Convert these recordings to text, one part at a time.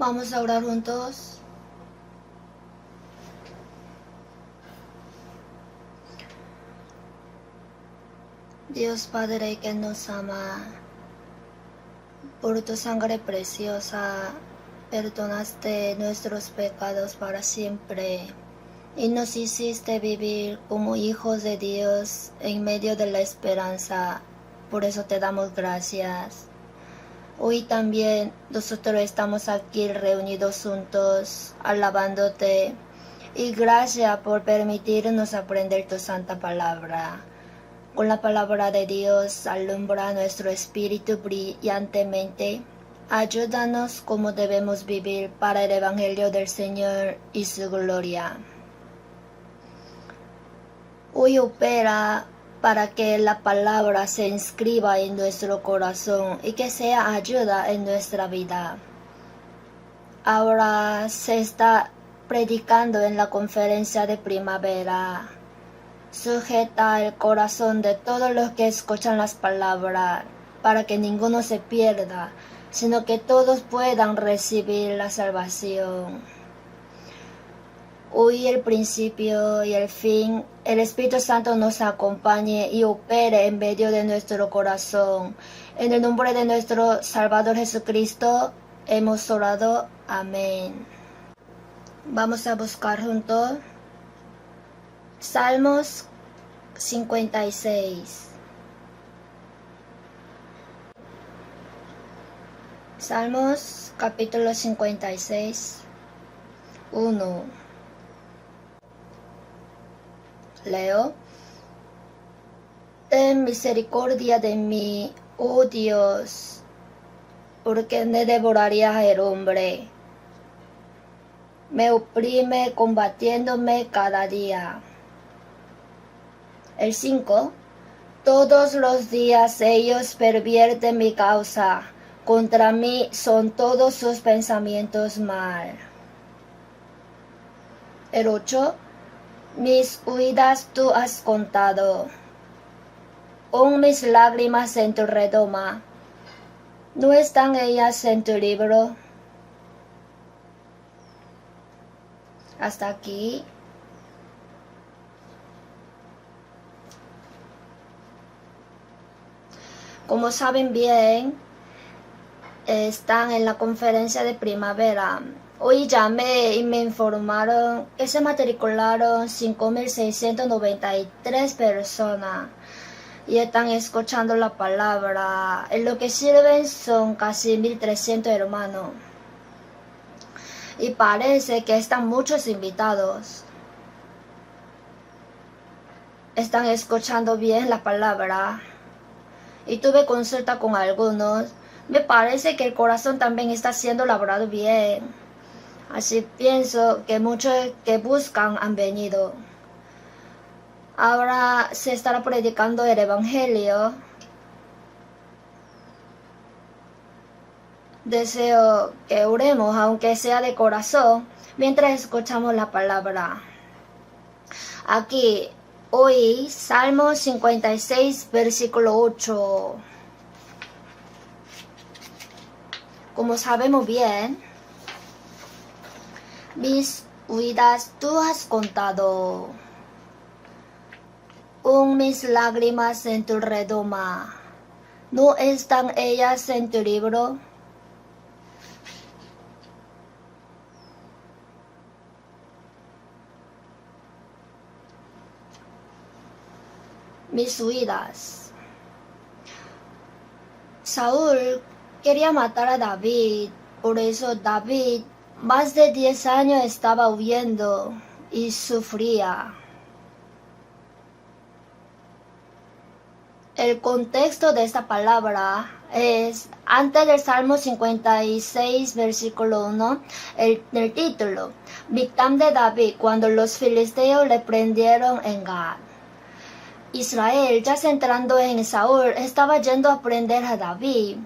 Vamos a orar juntos. Dios Padre que nos ama, por tu sangre preciosa, perdonaste nuestros pecados para siempre y nos hiciste vivir como hijos de Dios en medio de la esperanza. Por eso te damos gracias. Hoy también nosotros estamos aquí reunidos juntos, alabándote, y gracias por permitirnos aprender tu santa palabra. Con la palabra de Dios alumbra nuestro espíritu brillantemente. Ayúdanos como debemos vivir para el Evangelio del Señor y su gloria. Hoy opera para que la palabra se inscriba en nuestro corazón y que sea ayuda en nuestra vida. Ahora se está predicando en la conferencia de primavera. Sujeta el corazón de todos los que escuchan las palabras, para que ninguno se pierda, sino que todos puedan recibir la salvación. Hoy el principio y el fin, el Espíritu Santo nos acompañe y opere en medio de nuestro corazón. En el nombre de nuestro Salvador Jesucristo hemos orado. Amén. Vamos a buscar juntos Salmos 56. Salmos capítulo 56, 1. Leo. Ten misericordia de mí, oh Dios, porque me devoraría el hombre. Me oprime combatiéndome cada día. El 5. Todos los días ellos pervierten mi causa. Contra mí son todos sus pensamientos mal. El 8. Mis huidas tú has contado. Pon mis lágrimas en tu redoma. ¿No están ellas en tu libro? Hasta aquí. Como saben bien, están en la conferencia de primavera. Hoy llamé y me informaron que se matricularon 5.693 personas y están escuchando la palabra. En lo que sirven son casi 1.300 hermanos. Y parece que están muchos invitados. Están escuchando bien la palabra. Y tuve consulta con algunos. Me parece que el corazón también está siendo labrado bien. Así pienso que muchos que buscan han venido. Ahora se estará predicando el Evangelio. Deseo que oremos, aunque sea de corazón, mientras escuchamos la palabra. Aquí, hoy, Salmo 56, versículo 8. Como sabemos bien, mis huidas tú has contado. Pon mis lágrimas en tu redoma. ¿No están ellas en tu libro? Mis huidas. Saúl quería matar a David, por eso David más de 10 años estaba huyendo y sufría. El contexto de esta palabra es antes del Salmo 56, versículo 1, el título, Victam de David, cuando los filisteos le prendieron en Gad. Israel, ya centrando en Saúl, estaba yendo a prender a David.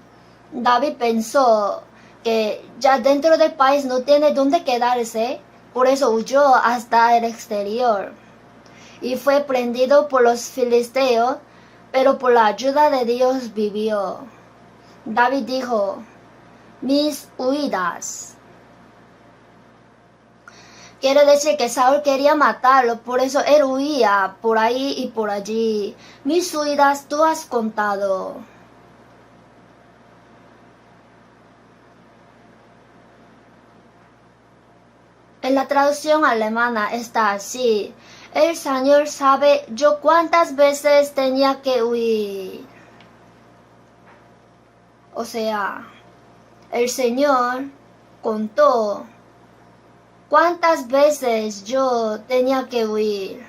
David pensó que ya dentro del país no tiene dónde quedarse, por eso huyó hasta el exterior. Y fue prendido por los filisteos, pero por la ayuda de Dios vivió. David dijo, mis huidas. Quiere decir que Saúl quería matarlo, por eso él huía por ahí y por allí. Mis huidas tú has contado. En la traducción alemana está así. El Señor sabe yo cuántas veces tenía que huir. O sea, el Señor contó cuántas veces yo tenía que huir.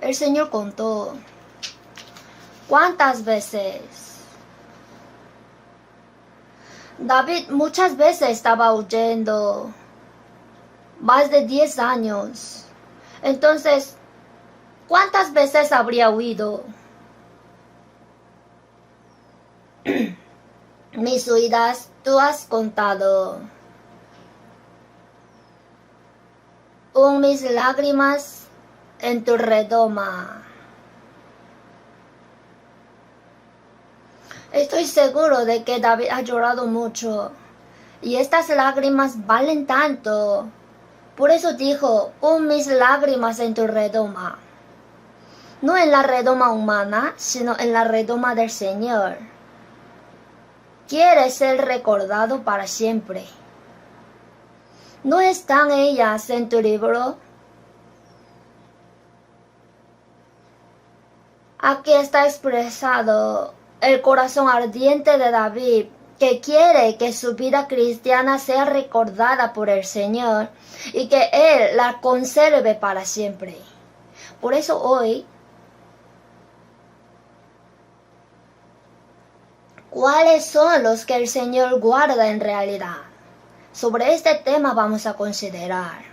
El Señor contó cuántas veces. David muchas veces estaba huyendo, más de 10 años. Entonces, ¿cuántas veces habría huido? Mis huidas tú has contado. Pon mis lágrimas en tu redoma. Estoy seguro de que David ha llorado mucho y estas lágrimas valen tanto. Por eso dijo, pon mis lágrimas en tu redoma. No en la redoma humana, sino en la redoma del Señor. Quiere ser recordado para siempre. ¿No están ellas en tu libro? Aquí está expresado el corazón ardiente de David, que quiere que su vida cristiana sea recordada por el Señor y que Él la conserve para siempre. Por eso hoy, ¿cuáles son los que el Señor guarda en realidad? Sobre este tema vamos a considerar.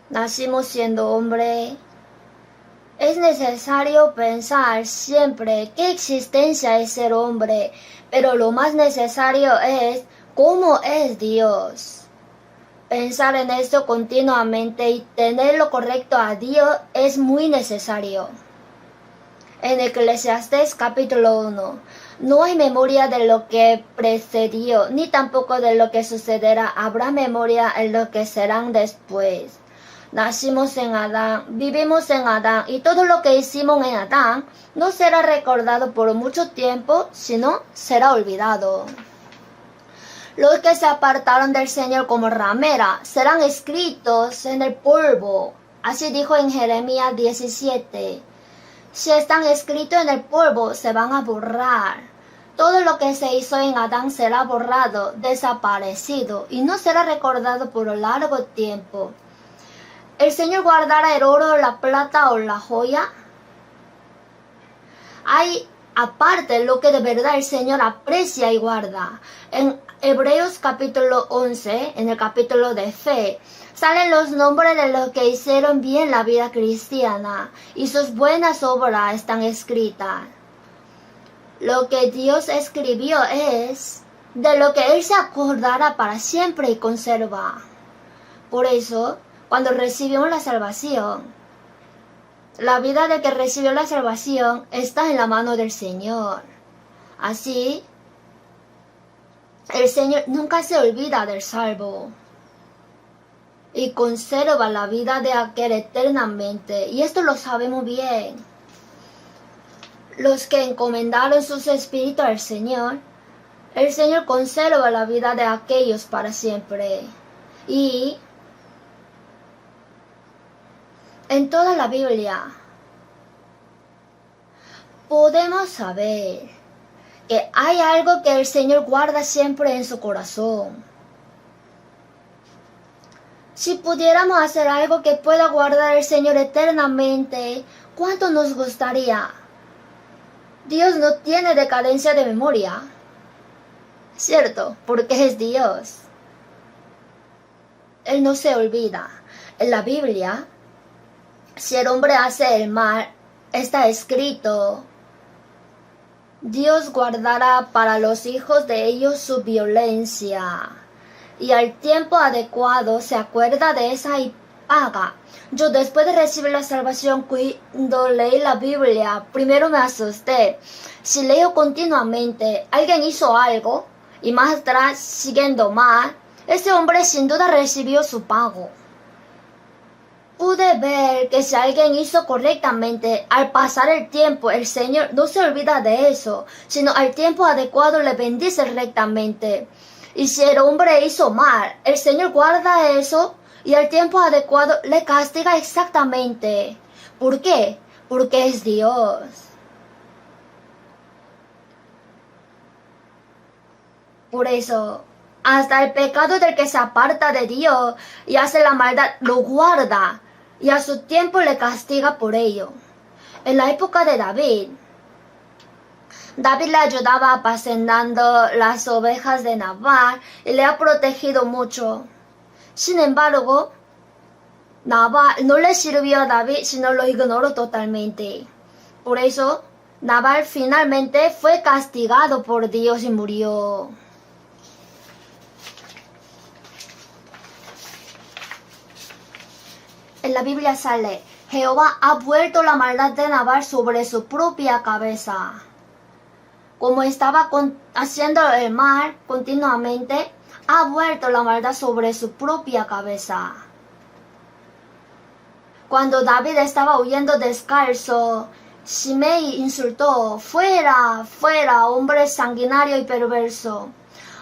Nacimos siendo hombre. Es necesario pensar siempre qué existencia es ser hombre, pero lo más necesario es cómo es Dios. Pensar en esto continuamente y tener lo correcto a Dios es muy necesario. En Eclesiastés capítulo 1, no hay memoria de lo que precedió, ni tampoco de lo que sucederá. Habrá memoria en lo que serán después. Nacimos en Adán, vivimos en Adán, y todo lo que hicimos en Adán no será recordado por mucho tiempo, sino será olvidado. Los que se apartaron del Señor como ramera serán escritos en el polvo. Así dijo en Jeremías 17. Si están escritos en el polvo, se van a borrar. Todo lo que se hizo en Adán será borrado, desaparecido, y no será recordado por un largo tiempo. ¿El Señor guardará el oro, la plata o la joya? Hay aparte lo que de verdad el Señor aprecia y guarda. En Hebreos capítulo 11, en el capítulo de fe, salen los nombres de los que hicieron bien la vida cristiana y sus buenas obras están escritas. Lo que Dios escribió es de lo que Él se acordará para siempre y conserva. Por eso, cuando recibimos la salvación, la vida de que recibió la salvación está en la mano del Señor. Así, el Señor nunca se olvida del salvo y conserva la vida de aquel eternamente. Y esto lo sabemos bien. Los que encomendaron sus espíritus al Señor, el Señor conserva la vida de aquellos para siempre. Y en toda la Biblia podemos saber que hay algo que el Señor guarda siempre en su corazón. Si pudiéramos hacer algo que pueda guardar el Señor eternamente, ¿cuánto nos gustaría? Dios no tiene decadencia de memoria, ¿cierto? Porque es Dios. Él no se olvida. En la Biblia, si el hombre hace el mal, está escrito: Dios guardará para los hijos de ellos su violencia, y al tiempo adecuado se acuerda de esa y paga. Yo después de recibir la salvación, cuando leí la Biblia, primero me asusté. Si leo continuamente, alguien hizo algo, y más atrás, siguiendo mal, ese hombre sin duda recibió su pago. Pude ver que si alguien hizo correctamente, al pasar el tiempo, el Señor no se olvida de eso, sino al tiempo adecuado le bendice rectamente. Y si el hombre hizo mal, el Señor guarda eso y al tiempo adecuado le castiga exactamente. ¿Por qué? Porque es Dios. Por eso, hasta el pecado del que se aparta de Dios y hace la maldad lo guarda y a su tiempo le castiga por ello. En la época de David le ayudaba apacentando las ovejas de Nabal y le ha protegido mucho. Sin embargo, Nabal no le sirvió a David, sino lo ignoró totalmente. Por eso, Nabal finalmente fue castigado por Dios y murió. En la Biblia sale, Jehová ha vuelto la maldad de Nabal sobre su propia cabeza. Como estaba haciendo el mal continuamente, ha vuelto la maldad sobre su propia cabeza. Cuando David estaba huyendo descalzo, Shimei insultó, fuera, fuera, hombre sanguinario y perverso.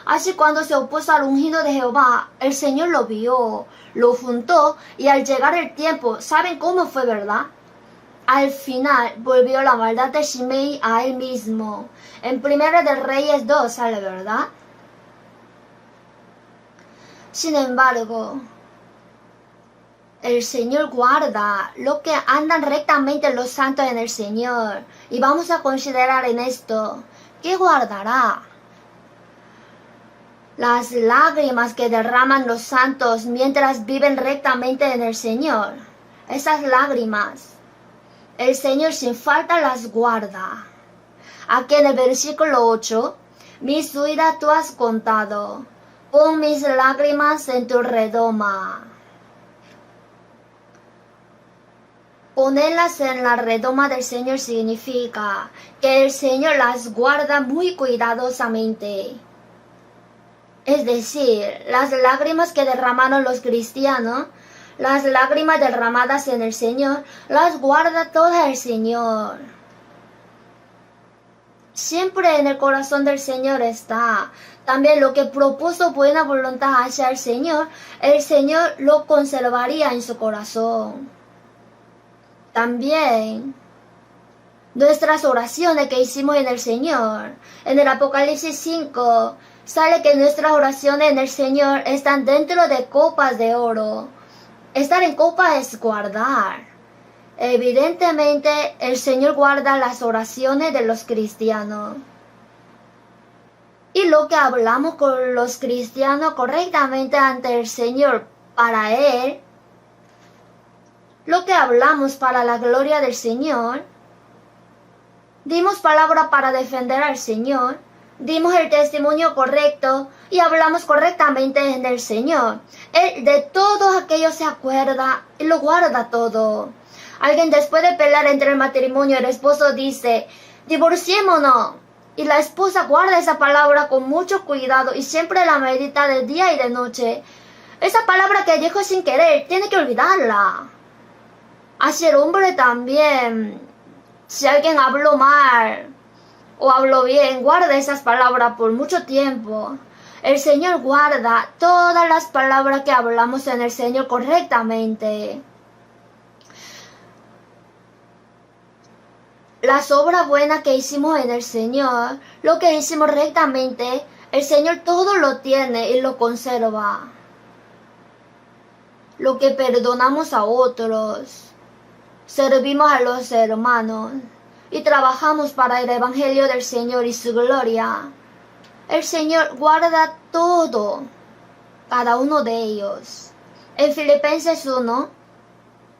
Así cuando se opuso al ungido de Jehová, el Señor lo vio, lo juntó y al llegar el tiempo, ¿saben cómo fue, verdad? Al final volvió la maldad de Shimei a él mismo. En Primera de Reyes 2 sale, ¿verdad? Sin embargo, el Señor guarda lo que andan rectamente los santos en el Señor. Y vamos a considerar en esto, ¿qué guardará? Las lágrimas que derraman los santos mientras viven rectamente en el Señor. Esas lágrimas, el Señor sin falta las guarda. Aquí en el versículo 8, mis huidas tú has contado, pon mis lágrimas en tu redoma. Ponerlas en la redoma del Señor significa que el Señor las guarda muy cuidadosamente. Es decir, las lágrimas que derramaron los cristianos, las lágrimas derramadas en el Señor, las guarda toda el Señor. Siempre en el corazón del Señor está. También lo que propuso buena voluntad hacia el Señor lo conservaría en su corazón. También nuestras oraciones que hicimos en el Señor, en el Apocalipsis 5, sale que nuestras oraciones en el Señor están dentro de copas de oro. Estar en copa es guardar. Evidentemente, el Señor guarda las oraciones de los cristianos. Y lo que hablamos con los cristianos correctamente ante el Señor para Él, lo que hablamos para la gloria del Señor, dimos palabra para defender al Señor, dimos el testimonio correcto y hablamos correctamente en el Señor. Él de todo aquello se acuerda y lo guarda todo. Alguien después de pelear entre el matrimonio, el esposo dice, divorciémonos. Y la esposa guarda esa palabra con mucho cuidado y siempre la medita de día y de noche. Esa palabra que dijo sin querer, tiene que olvidarla. Así el hombre también. Si alguien habló mal o habló bien, guarda esas palabras por mucho tiempo. El Señor guarda todas las palabras que hablamos en el Señor correctamente. Las obras buenas que hicimos en el Señor, lo que hicimos rectamente, el Señor todo lo tiene y lo conserva. Lo que perdonamos a otros, servimos a los hermanos y trabajamos para el Evangelio del Señor y su gloria. El Señor guarda todo, cada uno de ellos. En Filipenses 1,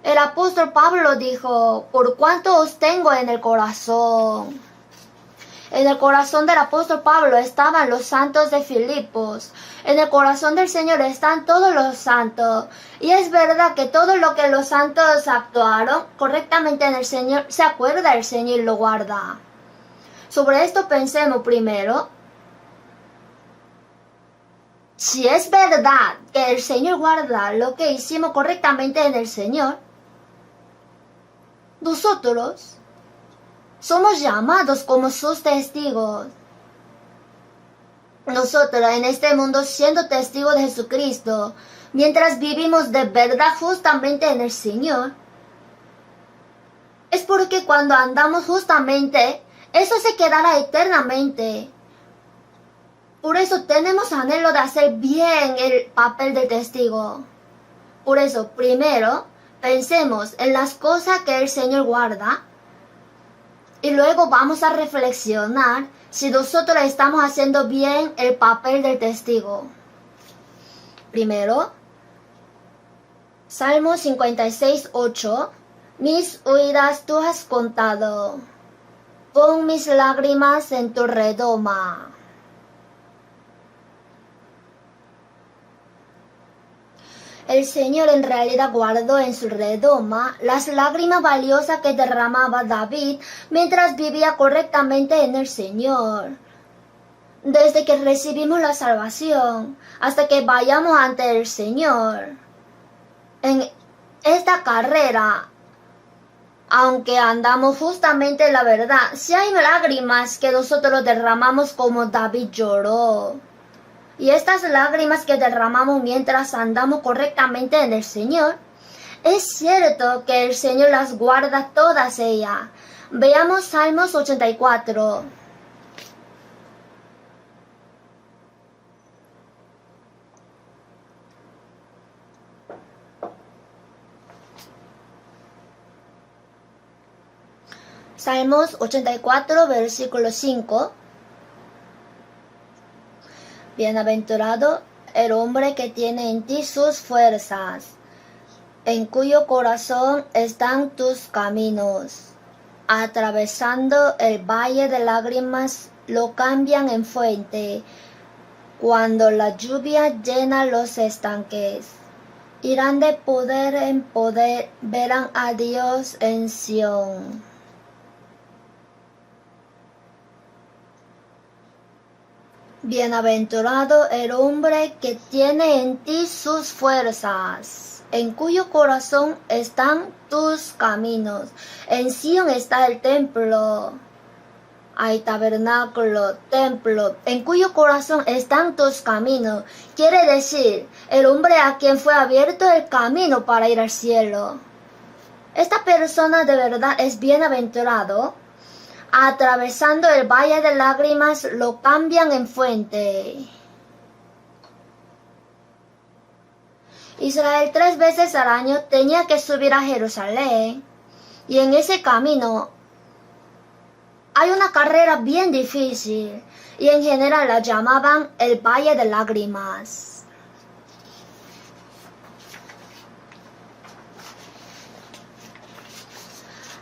el apóstol Pablo dijo, por cuanto os tengo en el corazón. En el corazón del apóstol Pablo estaban los santos de Filipos. En el corazón del Señor están todos los santos. Y es verdad que todo lo que los santos actuaron correctamente en el Señor, se acuerda el Señor y lo guarda. Sobre esto pensemos primero. Si es verdad que el Señor guarda lo que hicimos correctamente en el Señor, nosotros somos llamados como sus testigos. Nosotros en este mundo siendo testigos de Jesucristo, mientras vivimos de verdad justamente en el Señor, es porque cuando andamos justamente, eso se quedará eternamente. Por eso tenemos anhelo de hacer bien el papel de testigo. Por eso, primero, pensemos en las cosas que el Señor guarda y luego vamos a reflexionar si nosotros estamos haciendo bien el papel del testigo. Primero, Salmo 56:8. Mis huidas tú has contado, pon mis lágrimas en tu redoma. El Señor en realidad guardó en su redoma las lágrimas valiosas que derramaba David mientras vivía correctamente en el Señor. Desde que recibimos la salvación hasta que vayamos ante el Señor. En esta carrera, aunque andamos justamente en la verdad, si hay lágrimas que nosotros derramamos como David lloró. Y estas lágrimas que derramamos mientras andamos correctamente en el Señor, es cierto que el Señor las guarda todas ellas. Veamos Salmos 84. Salmos 84, versículo 5. Bienaventurado el hombre que tiene en ti sus fuerzas, en cuyo corazón están tus caminos. Atravesando el valle de lágrimas lo cambian en fuente, cuando la lluvia llena los estanques. Irán de poder en poder, verán a Dios en Sión. Bienaventurado el hombre que tiene en ti sus fuerzas, en cuyo corazón están tus caminos. En Sión está el templo, hay tabernáculo, templo, en cuyo corazón están tus caminos. Quiere decir, el hombre a quien fue abierto el camino para ir al cielo. Esta persona de verdad es bienaventurado. Atravesando el valle de lágrimas lo cambian en fuente. Israel 3 veces al año tenía que subir a Jerusalén, y en ese camino hay una carrera bien difícil, y en general la llamaban el valle de lágrimas.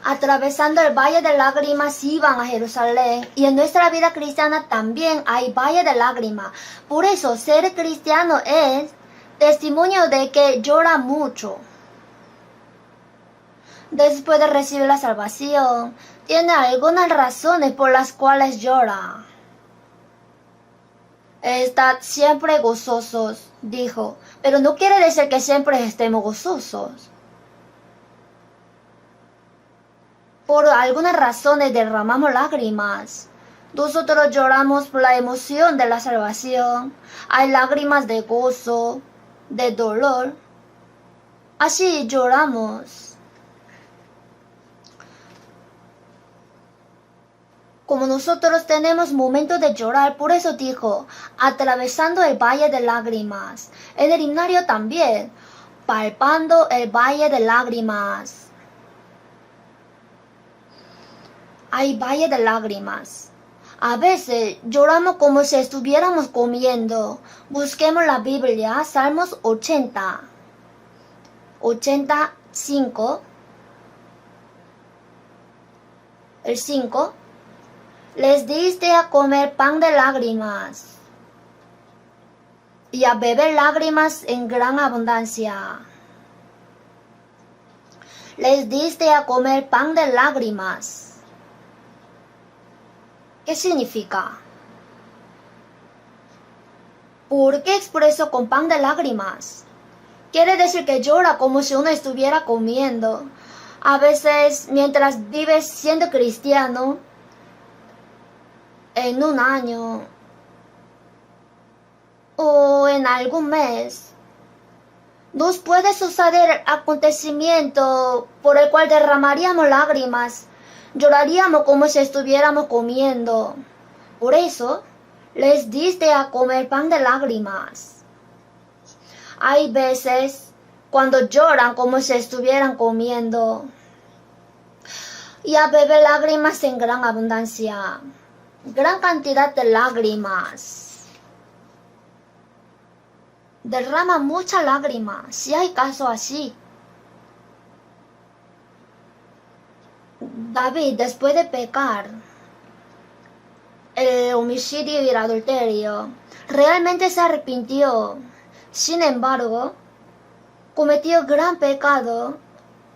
Atravesando el valle de lágrimas iban a Jerusalén, y en nuestra vida cristiana también hay valle de lágrimas. Por eso ser cristiano es testimonio de que llora mucho. Después de recibir la salvación, tiene algunas razones por las cuales llora. Estad siempre gozosos, dijo, pero no quiere decir que siempre estemos gozosos. Por algunas razones derramamos lágrimas. Nosotros lloramos por la emoción de la salvación. Hay lágrimas de gozo, de dolor. Así lloramos. Como nosotros tenemos momentos de llorar, por eso dijo, atravesando el valle de lágrimas. En el himnario también, palpando el valle de lágrimas. Hay valle de lágrimas. A veces lloramos como si estuviéramos comiendo. Busquemos la Biblia, Salmos 80. 85. El 5. Les diste a comer pan de lágrimas y a beber lágrimas en gran abundancia. Les diste a comer pan de lágrimas. ¿Qué significa? ¿Por qué expreso con pan de lágrimas? Quiere decir que llora como si uno estuviera comiendo. A veces, mientras vives siendo cristiano, en un año o en algún mes, nos puede suceder acontecimiento por el cual derramaríamos lágrimas, lloraríamos como si estuviéramos comiendo. Por eso, les diste a comer pan de lágrimas. Hay veces cuando lloran como si estuvieran comiendo y a beber lágrimas en gran abundancia, gran cantidad de lágrimas. Derrama mucha lágrima, si hay caso así. David, después de pecar, el homicidio y el adulterio, realmente se arrepintió. Sin embargo, cometió gran pecado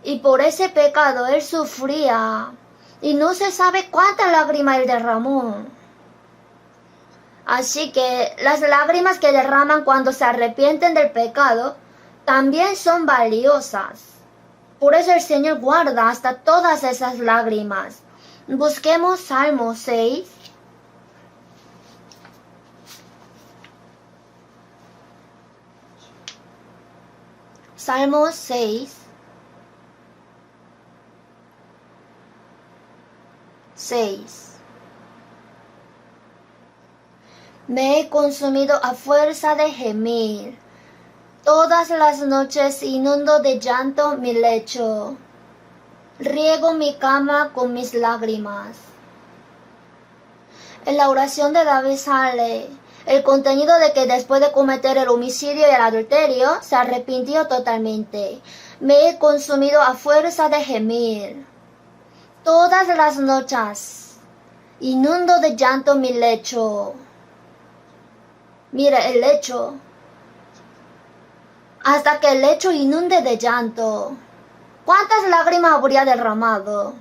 y por ese pecado él sufría y no se sabe cuántas lágrimas él derramó. Así que las lágrimas que derraman cuando se arrepienten del pecado también son valiosas. Por eso el Señor guarda hasta todas esas lágrimas. Busquemos Salmo 6. Salmo 6. 6. Me he consumido a fuerza de gemir. Todas las noches inundo de llanto mi lecho. Riego mi cama con mis lágrimas. En la oración de David sale el contenido de que después de cometer el homicidio y el adulterio, se arrepintió totalmente. Me he consumido a fuerza de gemir. Todas las noches inundo de llanto mi lecho. Mire, el lecho. Hasta que el lecho inunde de llanto. ¿Cuántas lágrimas habría derramado?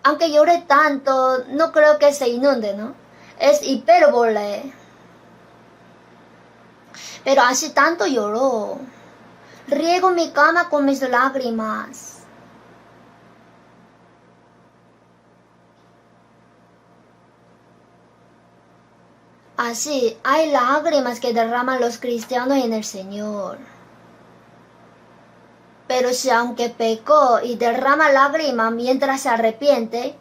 Aunque llore tanto, no creo que se inunde, ¿no? Es hipérbole. Pero así tanto lloró. Riego mi cama con mis lágrimas. Así, hay lágrimas que derraman los cristianos en el Señor. Pero si aunque pecó y derrama lágrimas mientras se arrepiente,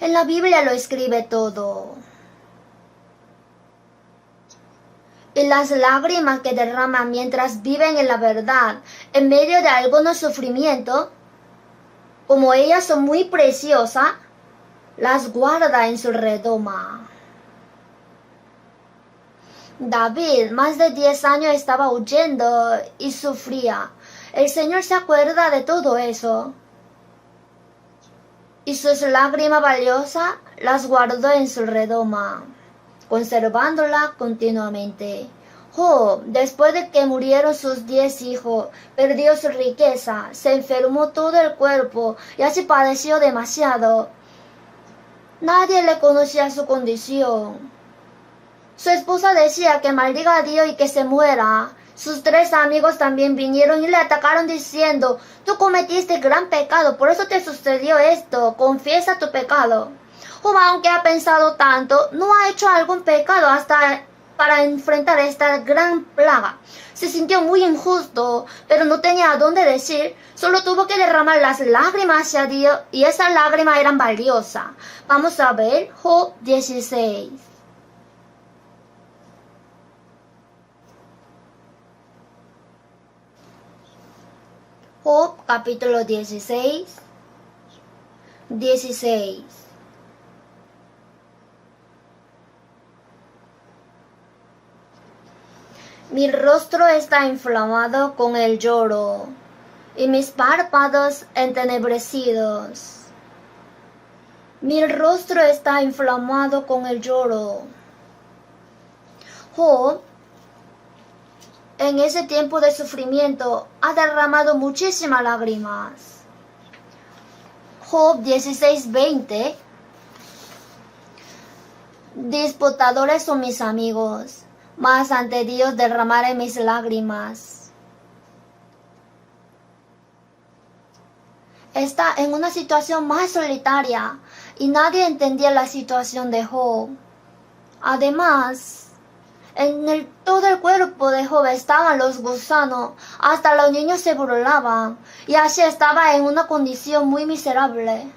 en la Biblia lo escribe todo. Y las lágrimas que derraman mientras viven en la verdad, en medio de algunos sufrimientos, como ellas son muy preciosas, las guarda en su redoma. David, más de 10 años estaba huyendo y sufría. El Señor se acuerda de todo eso. Y sus lágrimas valiosas las guardó en su redoma, conservándola continuamente. Job, después de que murieron sus 10 hijos, perdió su riqueza, se enfermó todo el cuerpo y así padeció demasiado. Nadie le conocía su condición. Su esposa decía que maldiga a Dios y que se muera. Sus 3 amigos también vinieron y le atacaron diciendo: tú cometiste gran pecado, por eso te sucedió esto, confiesa tu pecado. Job, aunque ha pensado tanto, no ha hecho algún pecado hasta para enfrentar esta gran plaga. Se sintió muy injusto, pero no tenía a dónde decir, solo tuvo que derramar las lágrimas hacia Dios y esas lágrimas eran valiosas. Vamos a ver Job 16. Job capítulo 16. 16. Mi rostro está inflamado con el lloro y mis párpados entenebrecidos. Mi rostro está inflamado con el lloro. Job, en ese tiempo de sufrimiento, ha derramado muchísimas lágrimas. Job 16:20. Disputadores son mis amigos, mas ante Dios derramaré mis lágrimas. Está en una situación más solitaria y nadie entendía la situación de Job. Además, todo el cuerpo de Job estaban los gusanos, hasta los niños se burlaban, y así estaba en una condición muy miserable.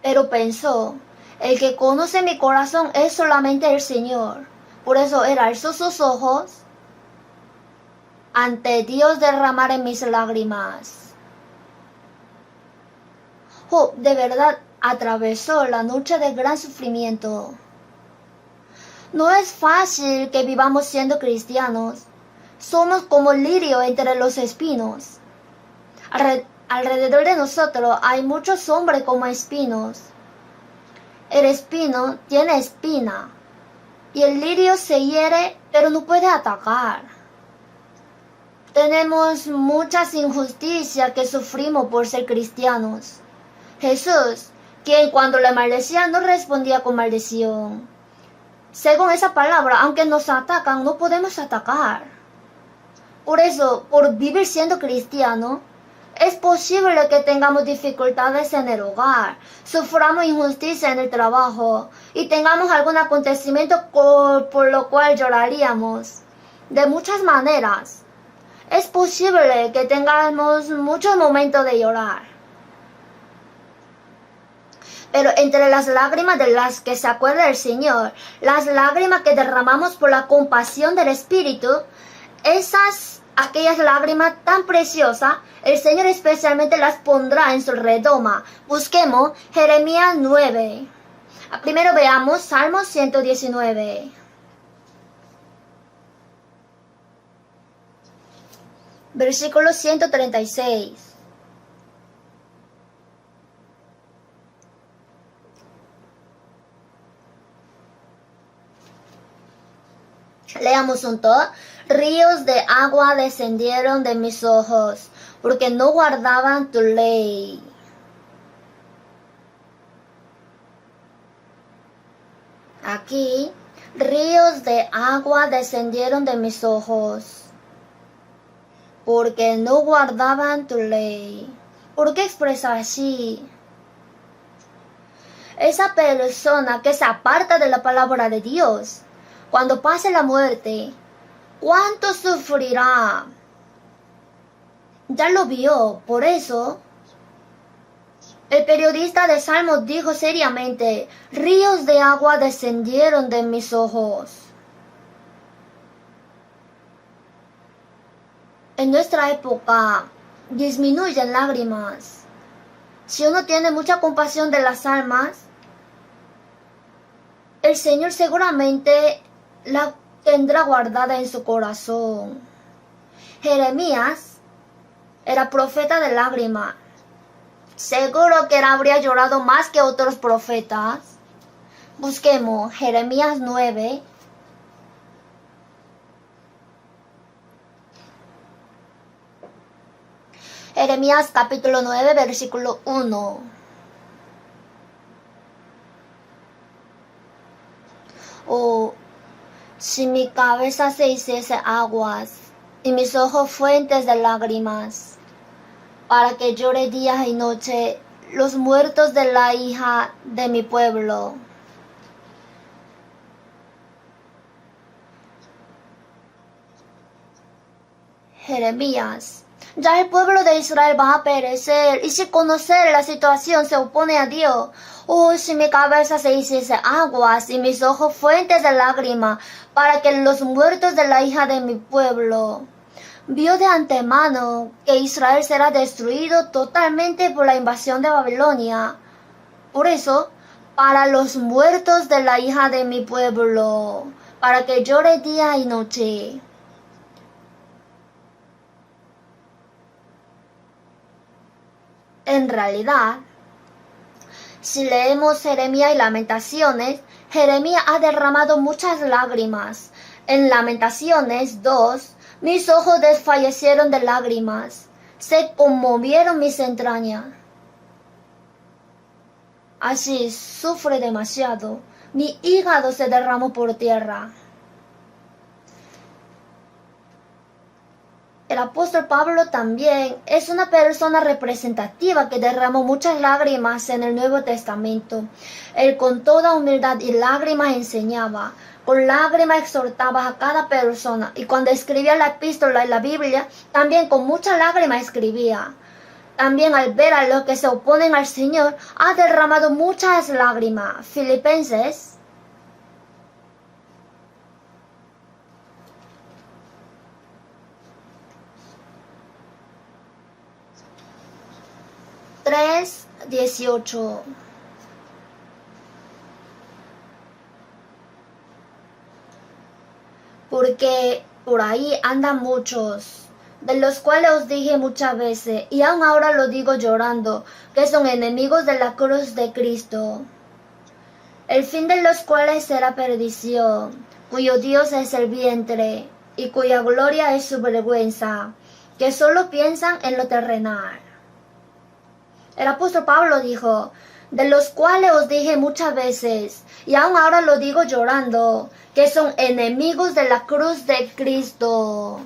Pero pensó, el que conoce mi corazón es solamente el Señor. Por eso él alzó sus ojos, ante Dios derramaré mis lágrimas. Job de verdad atravesó la noche de gran sufrimiento. No es fácil que vivamos siendo cristianos. Somos como lirio entre los espinos. Alrededor de nosotros hay muchos hombres como espinos. El espino tiene espina y el lirio se hiere pero no puede atacar. Tenemos muchas injusticias que sufrimos por ser cristianos. Jesús, quien cuando le maldecían no respondía con maldición. Según esa palabra, aunque nos atacan, no podemos atacar. Por eso, por vivir siendo cristiano, es posible que tengamos dificultades en el hogar, suframos injusticia en el trabajo y tengamos algún acontecimiento por lo cual lloraríamos. De muchas maneras, es posible que tengamos muchos momentos de llorar. Pero entre las lágrimas de las que se acuerda el Señor, las lágrimas que derramamos por la compasión del Espíritu, aquellas lágrimas tan preciosas, el Señor especialmente las pondrá en su redoma. Busquemos Jeremías 9. Primero veamos Salmo 119. Versículo 136. Leamos juntos. Ríos de agua descendieron de mis ojos, porque no guardaban tu ley. Aquí, ríos de agua descendieron de mis ojos, porque no guardaban tu ley. ¿Por qué expresa así? Esa persona que se aparta de la palabra de Dios, cuando pase la muerte, ¿cuánto sufrirá? Ya lo vio, por eso el periodista de Salmos dijo seriamente, ríos de agua descendieron de mis ojos. En nuestra época disminuyen lágrimas. Si uno tiene mucha compasión de las almas, el Señor seguramente la tendrá guardada en su corazón. Jeremías era profeta de lágrimas. Seguro que él habría llorado más que otros profetas. Busquemos Jeremías 9. Jeremías capítulo 9, versículo 1. Oh, si mi cabeza se hiciese aguas y mis ojos fuentes de lágrimas, para que llore día y noche los muertos de la hija de mi pueblo. Jeremías, ya el pueblo de Israel va a perecer, y si conocer la situación se opone a Dios. Oh, si mi cabeza se hiciese aguas y mis ojos fuentes de lágrimas, para que los muertos de la hija de mi pueblo. Vio de antemano que Israel será destruido totalmente por la invasión de Babilonia. Por eso, para los muertos de la hija de mi pueblo, para que llore día y noche. En realidad, si leemos Jeremías y Lamentaciones, Jeremías ha derramado muchas lágrimas. En Lamentaciones 2, mis ojos desfallecieron de lágrimas, se conmovieron mis entrañas. Así sufre demasiado, mi hígado se derramó por tierra. El apóstol Pablo también es una persona representativa que derramó muchas lágrimas en el Nuevo Testamento. Él con toda humildad y lágrimas enseñaba, con lágrimas exhortaba a cada persona, y cuando escribía la epístola y la Biblia, también con muchas lágrimas escribía. También al ver a los que se oponen al Señor, ha derramado muchas lágrimas. Filipenses 3:18. Porque por ahí andan muchos, de los cuales os dije muchas veces, y aún ahora lo digo llorando, que son enemigos de la cruz de Cristo, el fin de los cuales será perdición, cuyo Dios es el vientre, y cuya gloria es su vergüenza, que solo piensan en lo terrenal. El apóstol Pablo dijo, de los cuales os dije muchas veces, y aún ahora lo digo llorando, que son enemigos de la cruz de Cristo.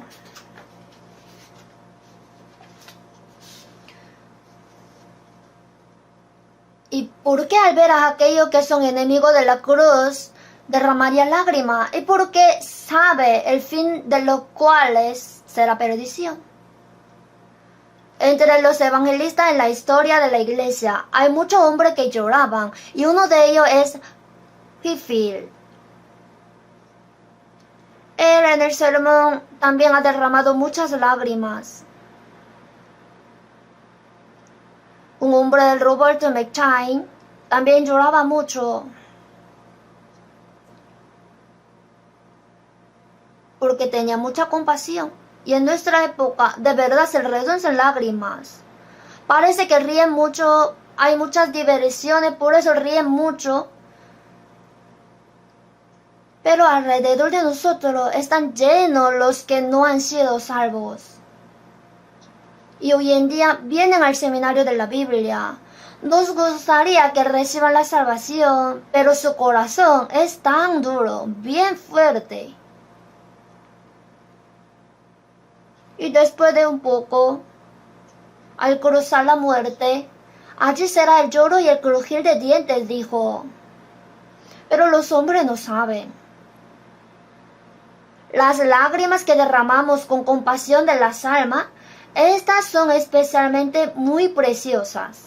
¿Y por qué al ver a aquellos que son enemigos de la cruz derramaría lágrimas? Y porque sabe el fin de los cuales será perdición. Entre los evangelistas en la historia de la iglesia hay muchos hombres que lloraban, y uno de ellos es Whitefield. Él en el sermón también ha derramado muchas lágrimas. Un hombre del Roberto McChain también lloraba mucho, porque tenía mucha compasión. Y en nuestra época de verdad se reducen lágrimas. Parece que ríen mucho, hay muchas diversiones, por eso ríen mucho. Pero alrededor de nosotros están llenos los que no han sido salvos. Y hoy en día vienen al seminario de la Biblia. Nos gustaría que reciban la salvación, pero su corazón es tan duro, bien fuerte. Y después de un poco, al cruzar la muerte, allí será el lloro y el crujir de dientes, dijo. Pero los hombres no saben. Las lágrimas que derramamos con compasión de las almas, estas son especialmente muy preciosas.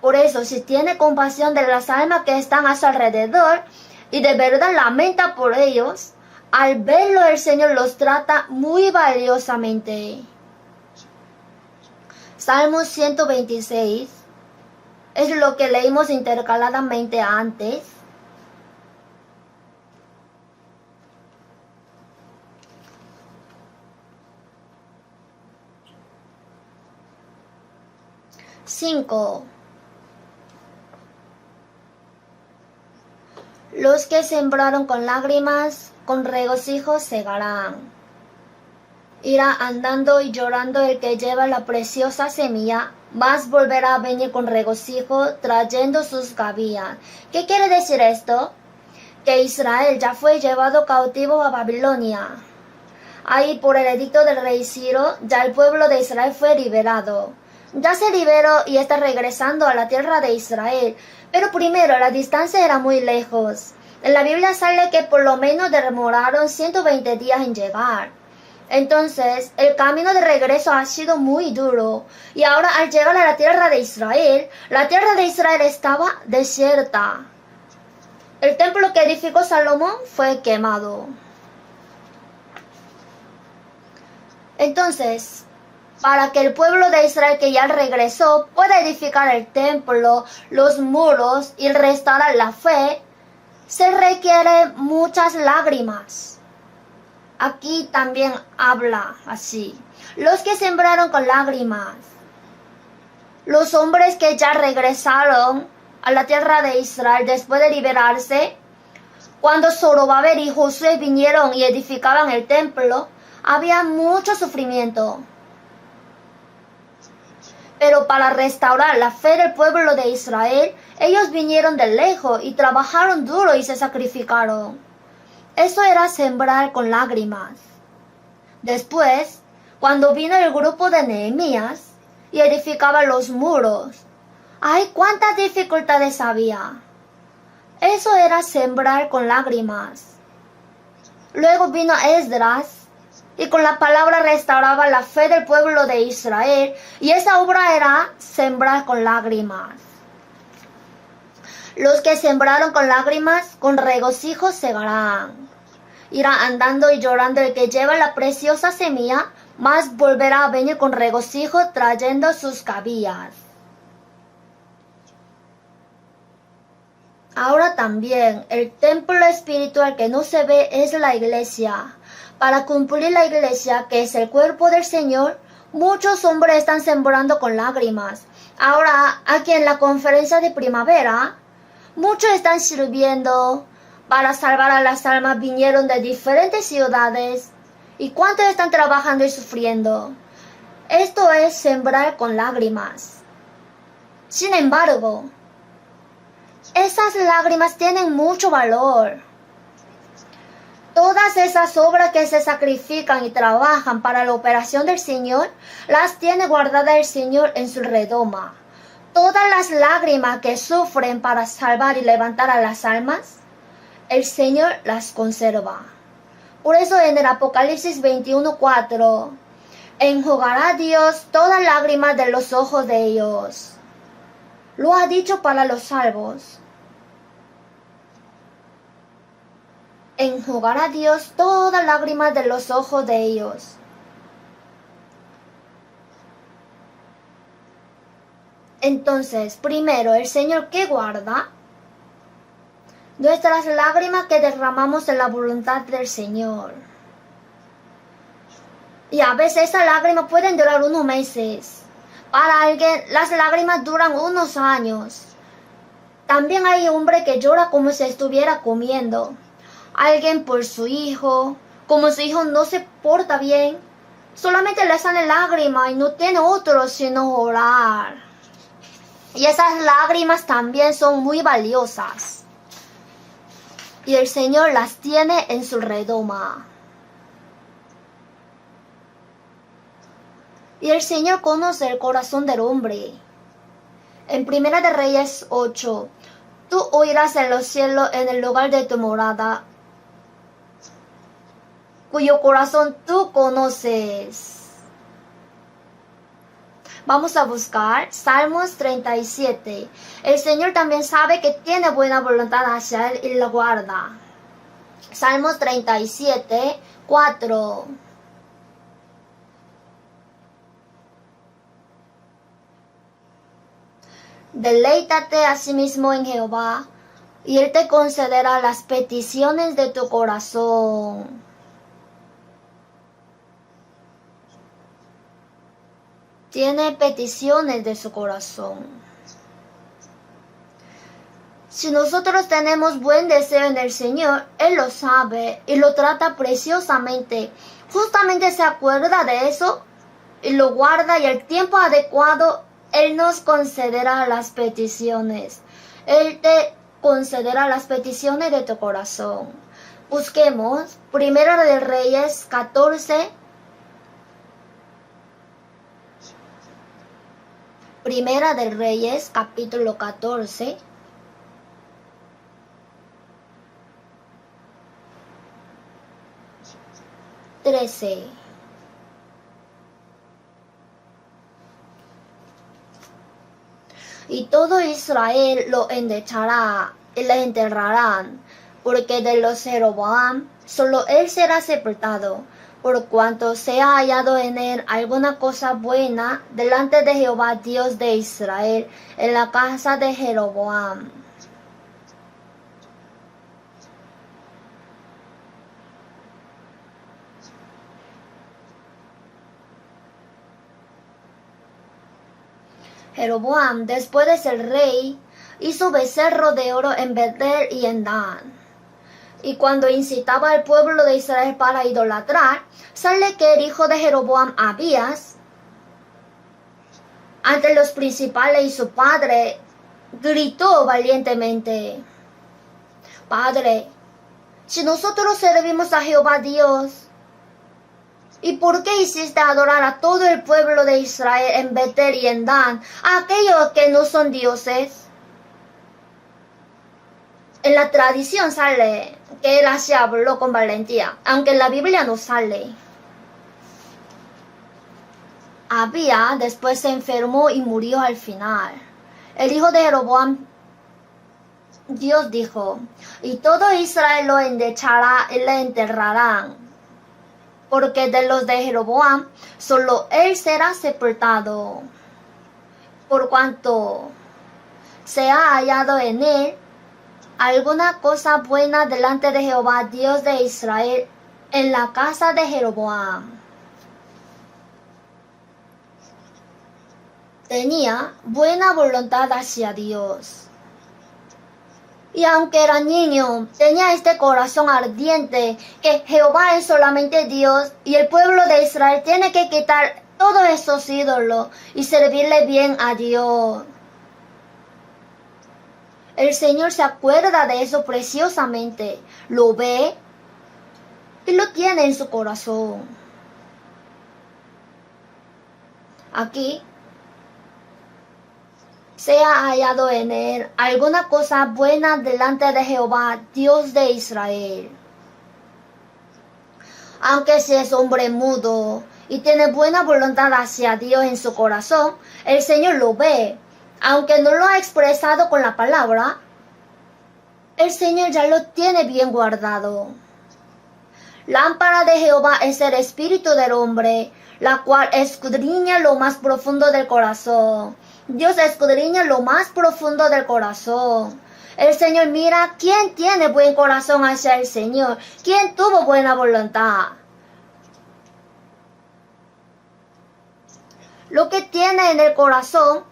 Por eso, si tiene compasión de las almas que están a su alrededor y de verdad lamenta por ellos, al verlo el Señor los trata muy valiosamente. Salmo 126 es lo que leímos intercaladamente antes. Cinco. Los que sembraron con lágrimas, con regocijo segarán. Irá andando y llorando el que lleva la preciosa semilla, mas volverá a venir con regocijo trayendo sus gavillas. ¿Qué quiere decir esto? Que Israel ya fue llevado cautivo a Babilonia. Ahí por el edicto del rey Ciro, ya el pueblo de Israel fue liberado. Ya se liberó y está regresando a la tierra de Israel. Pero primero la distancia era muy lejos. En la Biblia sale que por lo menos demoraron 120 días en llegar. Entonces, el camino de regreso ha sido muy duro. Y ahora al llegar a la tierra de Israel estaba desierta. El templo que edificó Salomón fue quemado. Entonces, para que el pueblo de Israel que ya regresó pueda edificar el templo, los muros y restaurar la fe, se requieren muchas lágrimas. Aquí también habla así. Los que sembraron con lágrimas. Los hombres que ya regresaron a la tierra de Israel después de liberarse, cuando Zorobabel y Josué vinieron y edificaban el templo, había mucho sufrimiento. Pero para restaurar la fe del pueblo de Israel, ellos vinieron de lejos y trabajaron duro y se sacrificaron. Eso era sembrar con lágrimas. Después, cuando vino el grupo de Nehemías y edificaba los muros, ¡ay, cuántas dificultades había! Eso era sembrar con lágrimas. Luego vino Esdras y con la palabra restauraba la fe del pueblo de Israel, y esa obra era sembrar con lágrimas. Los que sembraron con lágrimas, con regocijo segarán. Irá andando y llorando el que lleva la preciosa semilla, mas volverá a venir con regocijo trayendo sus cabillas. Ahora también, el templo espiritual que no se ve es la iglesia. Para cumplir la iglesia, que es el cuerpo del Señor, muchos hombres están sembrando con lágrimas. Ahora, aquí en la conferencia de primavera, muchos están sirviendo para salvar a las almas. Vinieron de diferentes ciudades. ¿Y cuántos están trabajando y sufriendo? Esto es sembrar con lágrimas. Sin embargo, esas lágrimas tienen mucho valor. Todas esas obras que se sacrifican y trabajan para la operación del Señor, las tiene guardadas el Señor en su redoma. Todas las lágrimas que sufren para salvar y levantar a las almas, el Señor las conserva. Por eso en el Apocalipsis 21:4, enjugará Dios todas lágrimas de los ojos de ellos. Lo ha dicho para los salvos. Enjugará Dios todas lágrimas de los ojos de ellos. Entonces, primero, el Señor, ¿qué guarda? Nuestras lágrimas que derramamos en la voluntad del Señor. Y a veces esas lágrimas pueden durar unos meses. Para alguien, las lágrimas duran unos años. También hay hombre que llora como si estuviera comiendo. Alguien por su hijo, como su hijo no se porta bien, solamente le salen lágrimas y no tiene otro sino orar. Y esas lágrimas también son muy valiosas. Y el Señor las tiene en su redoma. Y el Señor conoce el corazón del hombre. En Primera de Reyes 8, tú oirás en los cielos en el lugar de tu morada, cuyo corazón tú conoces. Vamos a buscar Salmos 37. El Señor también sabe que tiene buena voluntad hacia él y lo guarda. Salmos 37, 4. Deleítate asimismo en Jehová, y Él te concederá las peticiones de tu corazón. Tiene peticiones de su corazón. Si nosotros tenemos buen deseo en el Señor, Él lo sabe y lo trata preciosamente. Justamente se acuerda de eso y lo guarda, y al tiempo adecuado Él nos concederá las peticiones. Él te concederá las peticiones de tu corazón. Busquemos Primera de Reyes 14. Primera de Reyes, capítulo 14. Y todo Israel lo endechará y le enterrarán, porque de los Jeroboam solo él será sepultado, por cuanto se ha hallado en él alguna cosa buena delante de Jehová Dios de Israel en la casa de Jeroboam. Jeroboam, después de ser rey, hizo becerro de oro en Betel y en Dan. Y cuando incitaba al pueblo de Israel para idolatrar, sale que el hijo de Jeroboam, Abías, ante los principales y su padre, gritó valientemente: Padre, si nosotros servimos a Jehová Dios ¿Y por qué hiciste adorar a todo el pueblo de Israel en Betel y en Dan, a aquellos que no son dioses? En la tradición sale que él así habló con valentía, aunque en la Biblia no sale. Abía después se enfermó y murió al final. El hijo de Jeroboam, Dios dijo, y todo Israel lo endechará y le enterrarán, porque de los de Jeroboam solo él será sepultado, por cuanto se ha hallado en él alguna cosa buena delante de Jehová, Dios de Israel, en la casa de Jeroboam. Tenía buena voluntad hacia Dios. Y aunque era niño, tenía este corazón ardiente, que Jehová es solamente Dios y el pueblo de Israel tiene que quitar todos esos ídolos y servirle bien a Dios. El Señor se acuerda de eso preciosamente, lo ve y lo tiene en su corazón. Aquí se ha hallado en él alguna cosa buena delante de Jehová, Dios de Israel. Aunque si es hombre mudo y tiene buena voluntad hacia Dios en su corazón, el Señor lo ve. Aunque no lo ha expresado con la palabra, el Señor ya lo tiene bien guardado. Lámpara de Jehová es el espíritu del hombre, la cual escudriña lo más profundo del corazón. Dios escudriña lo más profundo del corazón. El Señor mira quién tiene buen corazón hacia el Señor, quién tuvo buena voluntad. Lo que tiene en el corazón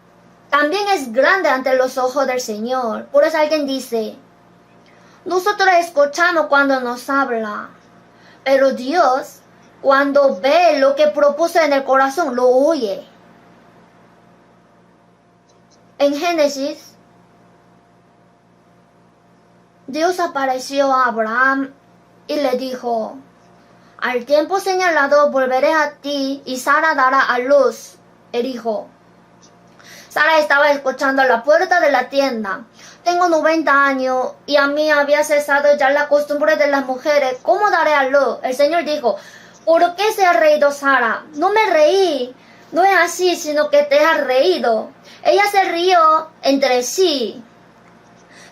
también es grande ante los ojos del Señor. Por eso alguien dice, nosotros escuchamos cuando nos habla, pero Dios, cuando ve lo que propuso en el corazón, lo oye. En Génesis, Dios apareció a Abraham y le dijo, al tiempo señalado volveré a ti y Sara dará a luz el hijo. Sara estaba escuchando a la puerta de la tienda. Tengo 90 años y a mí había cesado ya la costumbre de las mujeres. ¿Cómo daré a luz? El Señor dijo, ¿por qué se ha reído Sara? No me reí. No es así, sino que te has reído. Ella se rió entre sí.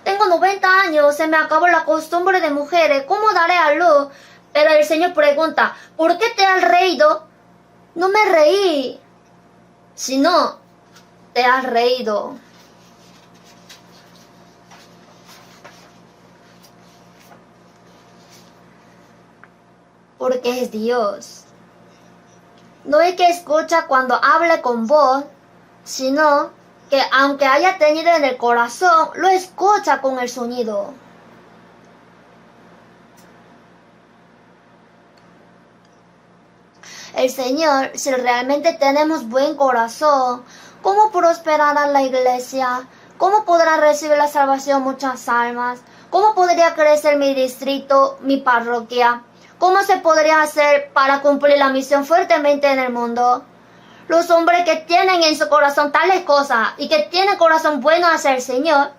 Tengo 90 años, se me acabó la costumbre de mujeres. ¿Cómo daré a luz? Pero el Señor pregunta, ¿por qué te has reído? No me reí, sino te has reído. Porque es Dios. No es que escucha cuando hable con voz, sino que aunque haya tenido en el corazón, lo escucha con el sonido. El Señor, si realmente tenemos buen corazón, ¿cómo prosperará la iglesia? ¿Cómo podrá recibir la salvación muchas almas? ¿Cómo podría crecer mi distrito, mi parroquia? ¿Cómo se podría hacer para cumplir la misión fuertemente en el mundo? Los hombres que tienen en su corazón tales cosas y que tienen corazón bueno hacia el Señor.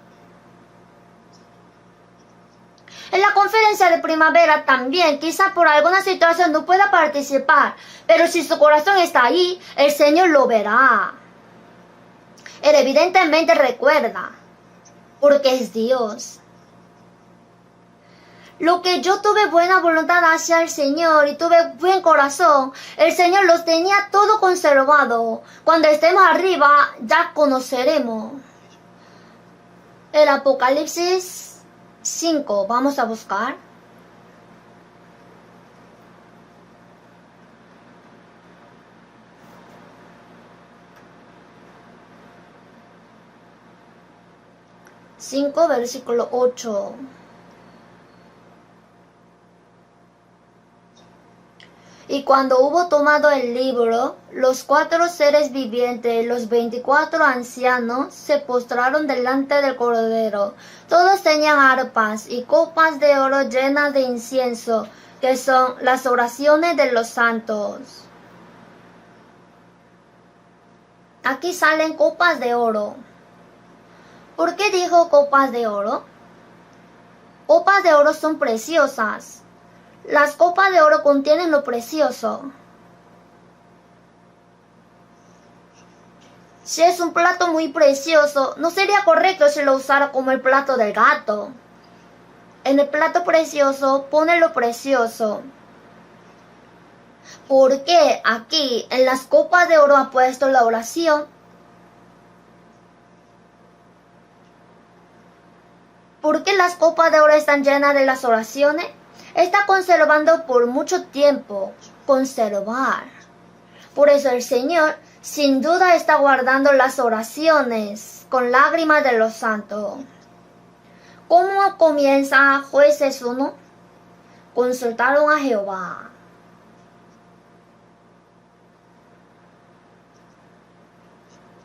En la conferencia de primavera también, quizá por alguna situación no pueda participar, pero si su corazón está ahí, el Señor lo verá. Él evidentemente recuerda, porque es Dios. Lo que yo tuve buena voluntad hacia el Señor y tuve buen corazón, el Señor los tenía todo conservado. Cuando estemos arriba, ya conoceremos. El Apocalipsis 5, vamos a buscar. Versículo 8. Y cuando hubo tomado el libro, los 4 seres vivientes, los 24 ancianos, se postraron delante del Cordero. Todos tenían arpas y copas de oro llenas de incienso, que son las oraciones de los santos. Aquí salen copas de oro. ¿Por qué dijo copas de oro? Copas de oro son preciosas. Las copas de oro contienen lo precioso. Si es un plato muy precioso, no sería correcto si lo usara como el plato del gato. En el plato precioso, pone lo precioso. ¿Por qué aquí en las copas de oro ha puesto la oración? ¿Por qué las copas de oro están llenas de las oraciones? Está conservando por mucho tiempo. Conservar. Por eso el Señor sin duda está guardando las oraciones con lágrimas de los santos. ¿Cómo comienza Jueces 1? Consultaron a Jehová.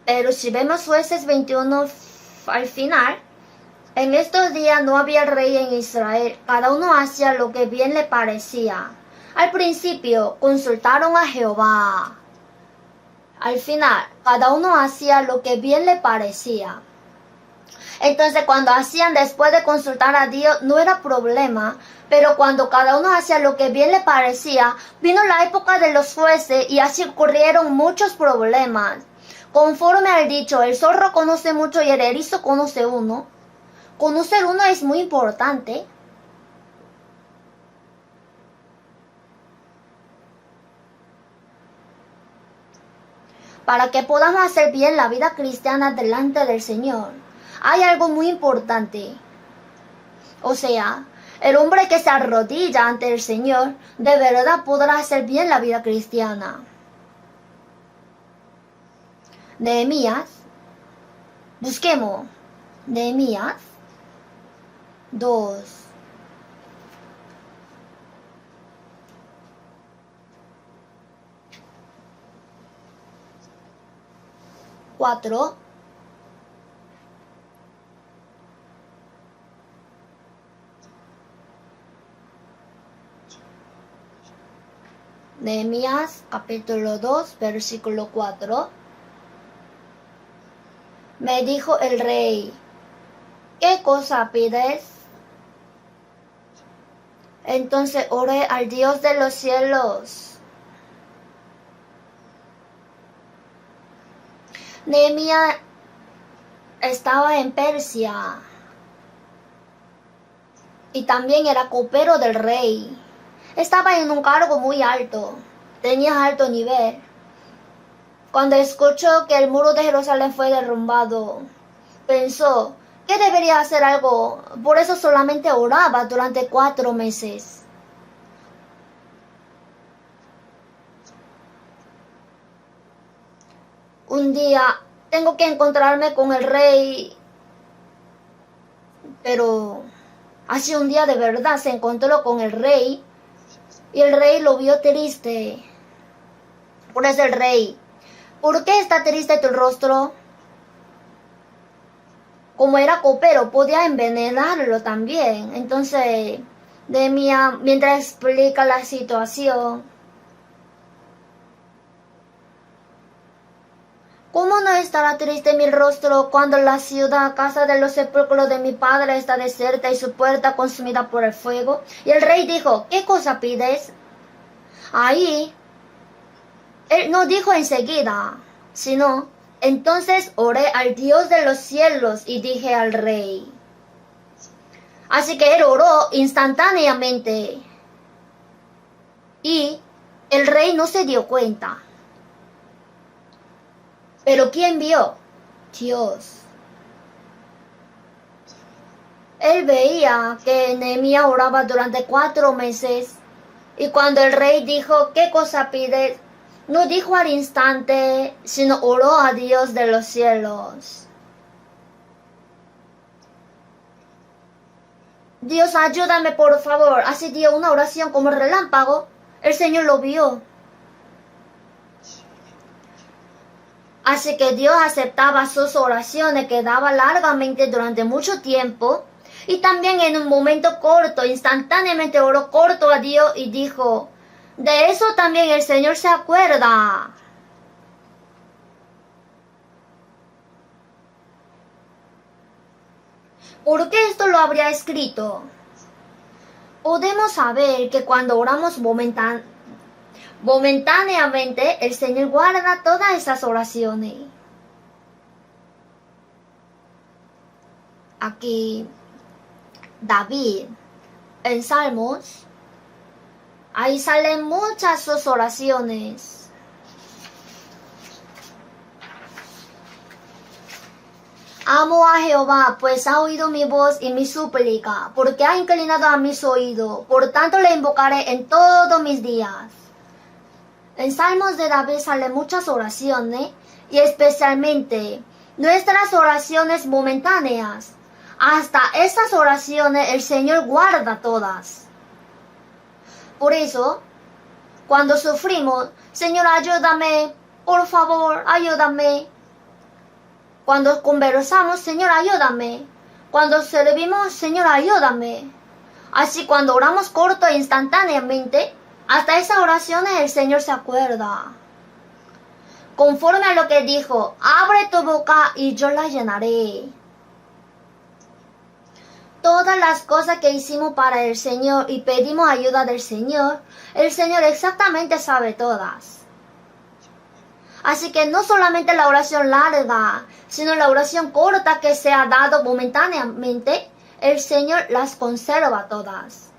Pero si vemos Jueces 21 al final, en estos días no había rey en Israel, cada uno hacía lo que bien le parecía. Al principio consultaron a Jehová. Al final, cada uno hacía lo que bien le parecía. Entonces, cuando hacían después de consultar a Dios, no era problema. Pero cuando cada uno hacía lo que bien le parecía, vino la época de los jueces y así ocurrieron muchos problemas. Conforme al dicho, el zorro conoce mucho y el erizo conoce uno. Conocer uno es muy importante. Para que podamos hacer bien la vida cristiana delante del Señor, hay algo muy importante. O sea, el hombre que se arrodilla ante el Señor, de verdad podrá hacer bien la vida cristiana. Nehemías, busquemos Nehemías 2. Cuatro. Nehemías capítulo 2, versículo 4. Me dijo el rey, ¿qué cosa pides? Entonces oré al Dios de los cielos. Nehemías estaba en Persia y también era copero del rey. Estaba en un cargo muy alto, tenía alto nivel. Cuando escuchó que el muro de Jerusalén fue derrumbado, pensó que debería hacer algo. Por eso solamente oraba durante 4 meses. Un día tengo que encontrarme con el rey, pero hace un día de verdad se encontró con el rey y el rey lo vio triste. Por eso el rey, ¿por qué está triste tu rostro? Como era copero, podía envenenarlo también. Entonces, Nehemías, mientras explica la situación, ¿cómo no estará triste mi rostro cuando la ciudad, casa de los sepulcros de mi padre, está desierta y su puerta consumida por el fuego? Y el rey dijo, ¿qué cosa pides? Ahí, él no dijo enseguida, sino, entonces oré al Dios de los cielos y dije al rey. Así que él oró instantáneamente. Y el rey no se dio cuenta. Pero ¿quién vio? Dios. Él veía que Nehemías oraba durante 4 meses. Y cuando el rey dijo, ¿qué cosa pides? No dijo al instante, sino oró a Dios de los cielos. Dios, ayúdame por favor. Así dio una oración como el relámpago. El Señor lo vio. Así que Dios aceptaba sus oraciones que daba largamente durante mucho tiempo. Y también en un momento corto, instantáneamente oró corto a Dios y dijo, de eso también el Señor se acuerda. ¿Por qué esto lo habría escrito? Podemos saber que cuando oramos momentáneamente, el Señor guarda todas esas oraciones. Aquí, David, en Salmos, ahí salen muchas sus oraciones. Amo a Jehová, pues ha oído mi voz y mi súplica, porque ha inclinado a mis oídos. Por tanto le invocaré en todos mis días. En Salmos de David salen muchas oraciones, y especialmente nuestras oraciones momentáneas. Hasta esas oraciones el Señor guarda todas. Por eso, cuando sufrimos, Señor, ayúdame, por favor, ayúdame. Cuando conversamos, Señor, ayúdame. Cuando servimos, Señor, ayúdame. Así cuando oramos corto e instantáneamente, hasta esas oraciones el Señor se acuerda. Conforme a lo que dijo, abre tu boca y yo la llenaré. Todas las cosas que hicimos para el Señor y pedimos ayuda del Señor, el Señor exactamente sabe todas. Así que no solamente la oración larga, sino la oración corta que se ha dado momentáneamente, el Señor las conserva todas.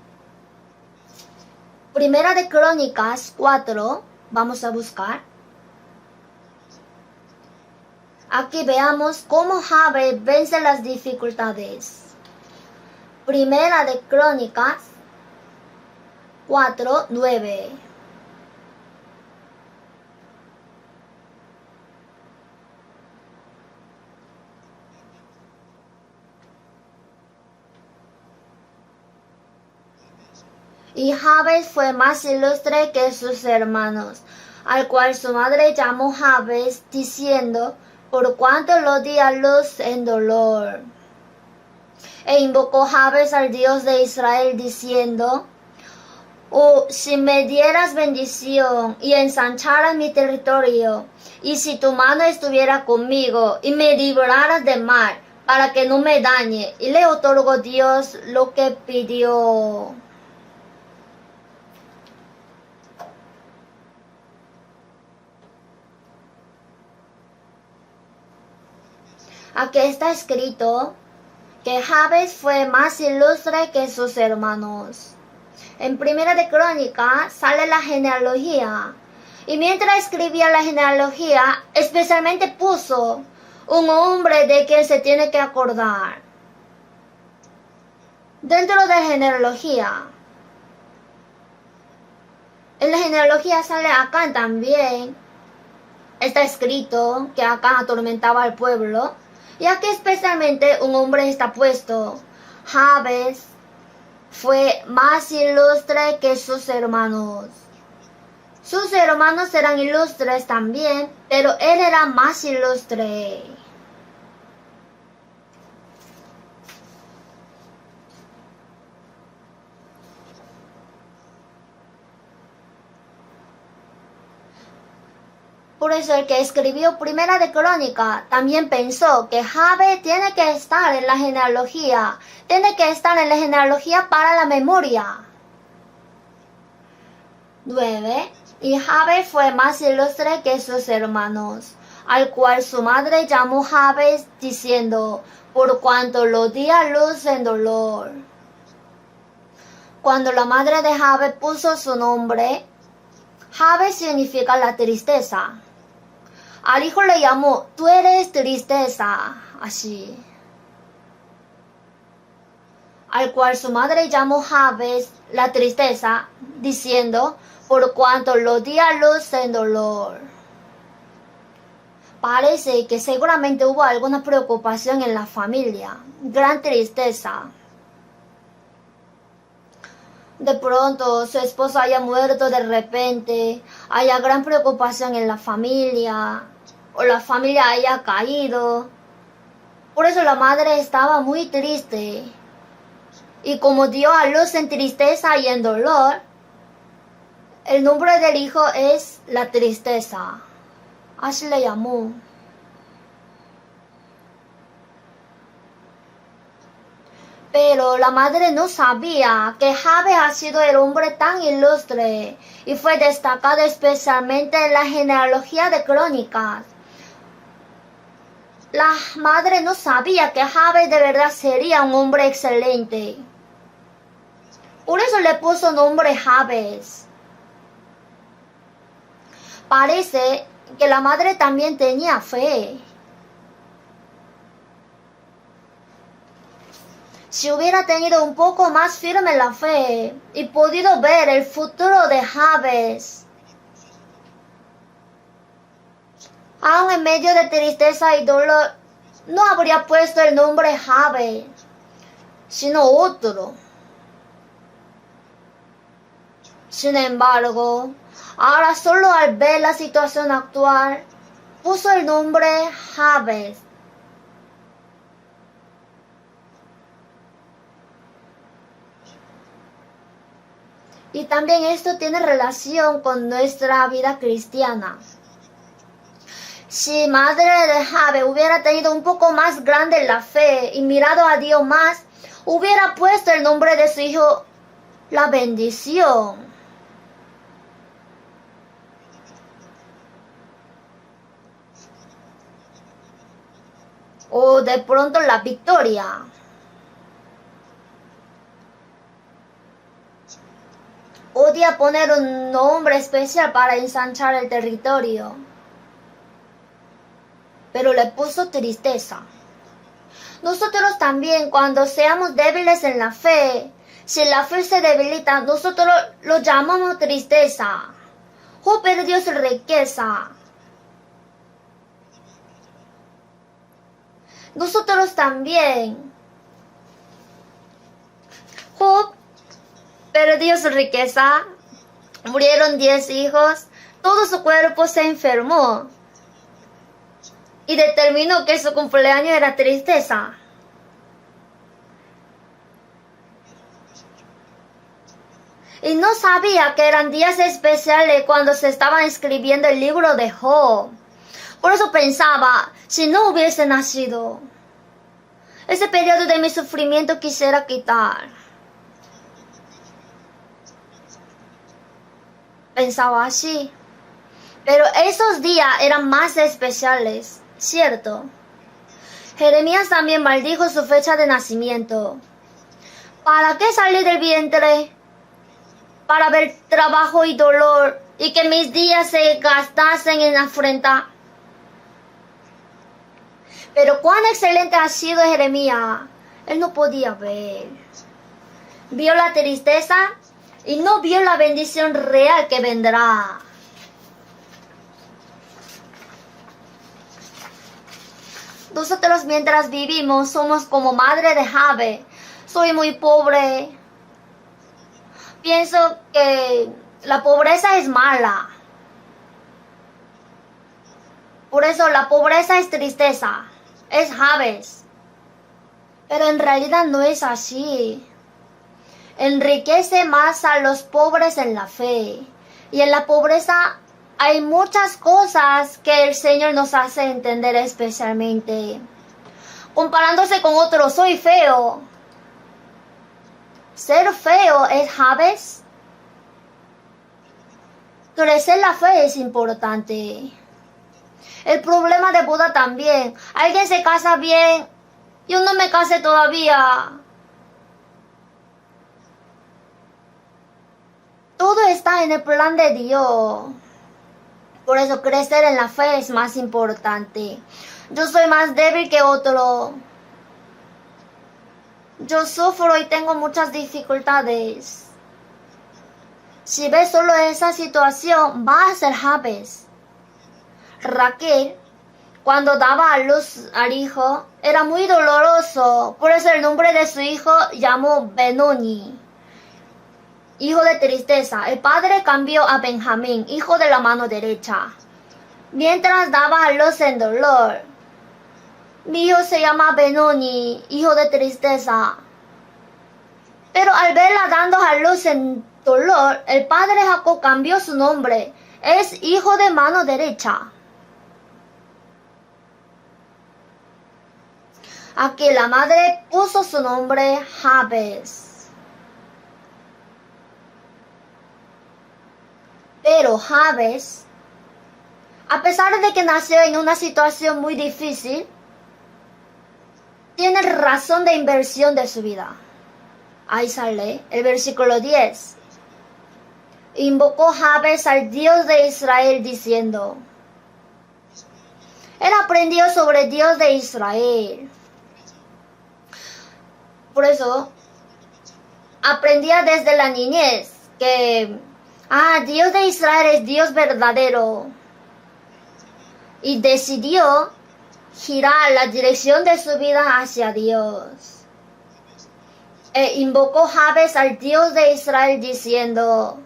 Primera de Crónicas 4, vamos a buscar. Aquí veamos cómo Jabez vence las dificultades. Primera de Crónicas 4, 9. Y Jabez fue más ilustre que sus hermanos, al cual su madre llamó Jabez, diciendo, por cuanto lo di a luz en dolor. E invocó Jabez al Dios de Israel, diciendo, oh, si me dieras bendición y ensancharas mi territorio, y si tu mano estuviera conmigo y me libraras del mal, para que no me dañe, y le otorgó Dios lo que pidió. Aquí está escrito que Jabez fue más ilustre que sus hermanos. En Primera de Crónicas sale la genealogía. Y mientras escribía la genealogía, especialmente puso un hombre de quien se tiene que acordar. Dentro de la genealogía, en la genealogía sale Acán también. Está escrito que Acán atormentaba al pueblo. Y aquí especialmente un hombre está puesto. Jabez fue más ilustre que sus hermanos. Sus hermanos eran ilustres también, pero él era más ilustre. Por eso el que escribió Primera de Crónica también pensó que Jabez tiene que estar en la genealogía, tiene que estar en la genealogía para la memoria. 9. Y Jabez fue más ilustre que sus hermanos, al cual su madre llamó Jabez, diciendo, por cuanto lo di a luz en dolor. Cuando la madre de Jabez puso su nombre, Jabez significa la tristeza. Al hijo le llamó, tú eres tristeza, así. Al cual su madre llamó Jabez la tristeza, diciendo, por cuanto lo di a luz en dolor. Parece que seguramente hubo alguna preocupación en la familia, gran tristeza. De pronto su esposo haya muerto de repente, haya gran preocupación en la familia, o la familia haya caído. Por eso la madre estaba muy triste. Y como dio a luz en tristeza y en dolor, el nombre del hijo es la tristeza. Así le llamó. Pero la madre no sabía que Jabes ha sido el hombre tan ilustre y fue destacado especialmente en la genealogía de Crónicas. La madre no sabía que Jabes de verdad sería un hombre excelente. Por eso le puso nombre Jabes. Parece que la madre también tenía fe. Si hubiera tenido un poco más firme la fe y podido ver el futuro de Jabes, aún en medio de tristeza y dolor, no habría puesto el nombre Jabes, sino otro. Sin embargo, ahora solo al ver la situación actual, puso el nombre Jabes. Y también esto tiene relación con nuestra vida cristiana. Si madre de Jabes hubiera tenido un poco más grande la fe y mirado a Dios más, hubiera puesto el nombre de su hijo la bendición. O de pronto la victoria. Odia poner un nombre especial para ensanchar el territorio, pero le puso tristeza. Nosotros también, cuando seamos débiles en la fe, si la fe se debilita, nosotros lo llamamos tristeza. Job perdió su riqueza. Nosotros también. Job perdió su riqueza, murieron 10 hijos, todo su cuerpo se enfermó y determinó que su cumpleaños era tristeza. Y no sabía que eran días especiales cuando se estaba escribiendo el libro de Job. Por eso pensaba, si no hubiese nacido, ese periodo de mi sufrimiento quisiera quitar. Pensaba así. Pero esos días eran más especiales, ¿cierto? Jeremías también maldijo su fecha de nacimiento. ¿Para qué salí del vientre? Para ver trabajo y dolor y que mis días se gastasen en afrenta. Pero cuán excelente ha sido Jeremías. Él no podía ver. Vio la tristeza y no vio la bendición real que vendrá. Nosotros mientras vivimos somos como madre de Jabes. Soy muy pobre. Pienso que la pobreza es mala. Por eso la pobreza es tristeza. Es Jabes. Pero en realidad no es así. Enriquece más a los pobres en la fe. Y en la pobreza hay muchas cosas que el Señor nos hace entender especialmente. Comparándose con otros, soy feo. Ser feo es Jabes. Crecer la fe es importante. El problema de Buda también. Alguien se casa bien. Yo no me casé todavía. Todo está en el plan de Dios. Por eso crecer en la fe es más importante. Yo soy más débil que otro. Yo sufro y tengo muchas dificultades. Si ves solo esa situación, va a ser Jabes. Raquel, cuando daba a luz al hijo, era muy doloroso. Por eso el nombre de su hijo llamó Benoni, hijo de tristeza. El padre cambió a Benjamín, hijo de la mano derecha. Mientras daba a luz en dolor. Mi hijo se llama Benoni, hijo de tristeza. Pero al verla dando a luz en dolor, el padre Jacob cambió su nombre. Es hijo de mano derecha. Aquí la madre puso su nombre Jabes. Pero Jabes, a pesar de que nació en una situación muy difícil, tiene razón de inversión de su vida. Ahí sale el versículo 10. Invocó Jabes al Dios de Israel diciendo, él aprendió sobre Dios de Israel. Por eso, aprendía desde la niñez que, Dios de Israel es Dios verdadero. Y decidió girar la dirección de su vida hacia Dios. E invocó Jabes al Dios de Israel diciendo,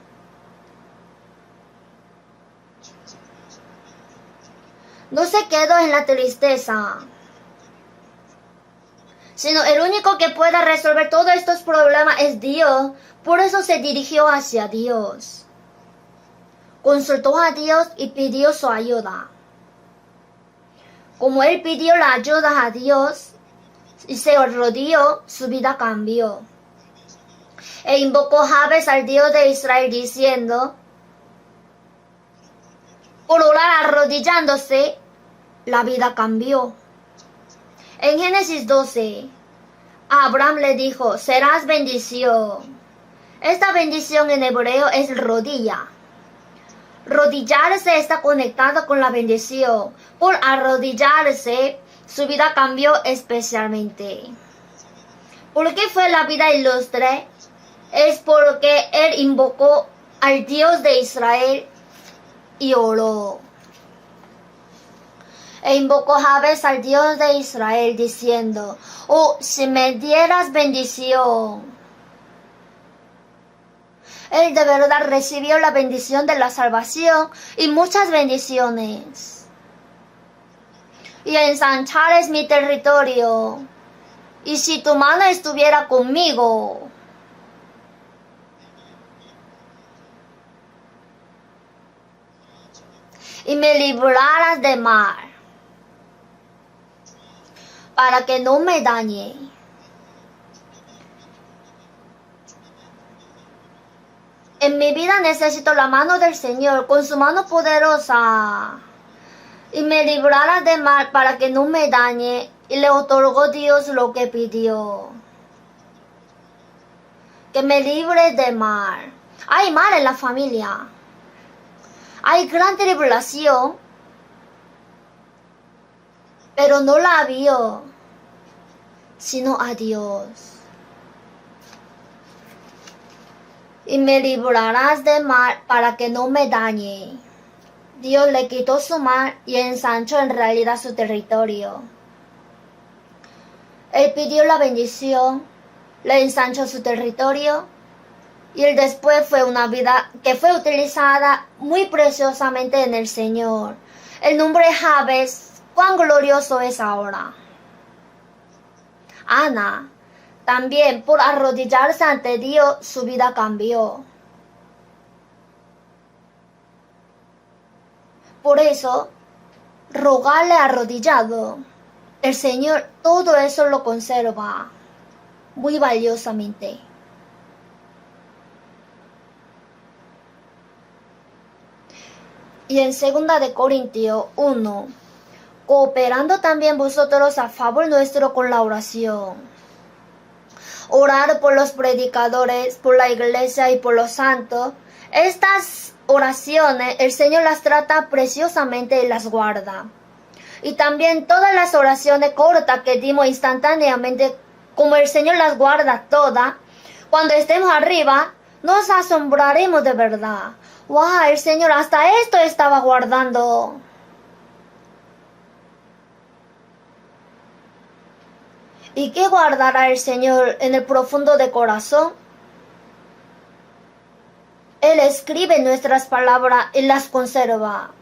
no se quedó en la tristeza, sino el único que pueda resolver todos estos problemas es Dios. Por eso se dirigió hacia Dios. Consultó a Dios y pidió su ayuda. Como él pidió la ayuda a Dios y se arrodilló, su vida cambió. E invocó Jabes al Dios de Israel diciendo, por orar arrodillándose, la vida cambió. En Génesis 12, Abraham le dijo, serás bendición. Esta bendición en hebreo es rodilla. Rodillarse está conectado con la bendición. Por arrodillarse, su vida cambió especialmente. ¿Por qué fue la vida ilustre? Es porque él invocó al Dios de Israel y oró. E invocó Jabes al Dios de Israel diciendo, si me dieras bendición. Él de verdad recibió la bendición de la salvación y muchas bendiciones. Y ensanchar es mi territorio. Y si tu mano estuviera conmigo. Y me libraras de mar. Para que no me dañe. En mi vida necesito la mano del Señor, con su mano poderosa. Y me librara de mal para que no me dañe. Y le otorgó Dios lo que pidió. Que me libre de mal. Hay mal en la familia. Hay gran tribulación. Pero no la vio, sino a Dios. Y me librarás de mal para que no me dañe. Dios le quitó su mal y ensanchó en realidad su territorio. Él pidió la bendición, le ensanchó su territorio y él después fue una vida que fue utilizada muy preciosamente en el Señor. El nombre Jabes, cuán glorioso es ahora. Ana, también por arrodillarse ante Dios, su vida cambió. Por eso, rogarle arrodillado, el Señor todo eso lo conserva muy valiosamente. Y en 2 Corintios 1, cooperando también vosotros a favor nuestro con la oración. Orar por los predicadores, por la iglesia y por los santos. Estas oraciones el Señor las trata preciosamente y las guarda. Y también todas las oraciones cortas que dimos instantáneamente, como el Señor las guarda todas, cuando estemos arriba, nos asombraremos de verdad. ¡Wow! El Señor hasta esto estaba guardando. ¿Y qué guardará el Señor en el profundo de corazón? Él escribe nuestras palabras y las conserva.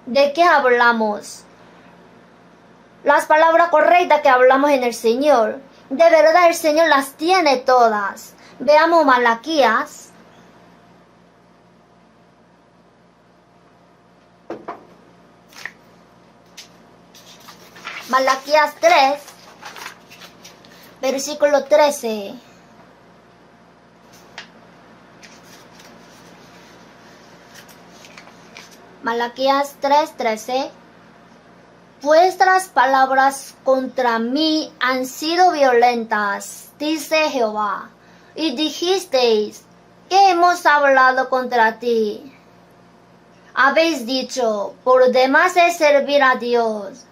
¿De qué hablamos? Las palabras correctas que hablamos en el Señor. De verdad el Señor las tiene todas. Veamos Malaquías. Malaquías 3, versículo 13. Malaquías 3:13. Vuestras palabras contra mí han sido violentas, dice Jehová, y dijisteis que hemos hablado contra ti. Habéis dicho, por demás es servir a Dios.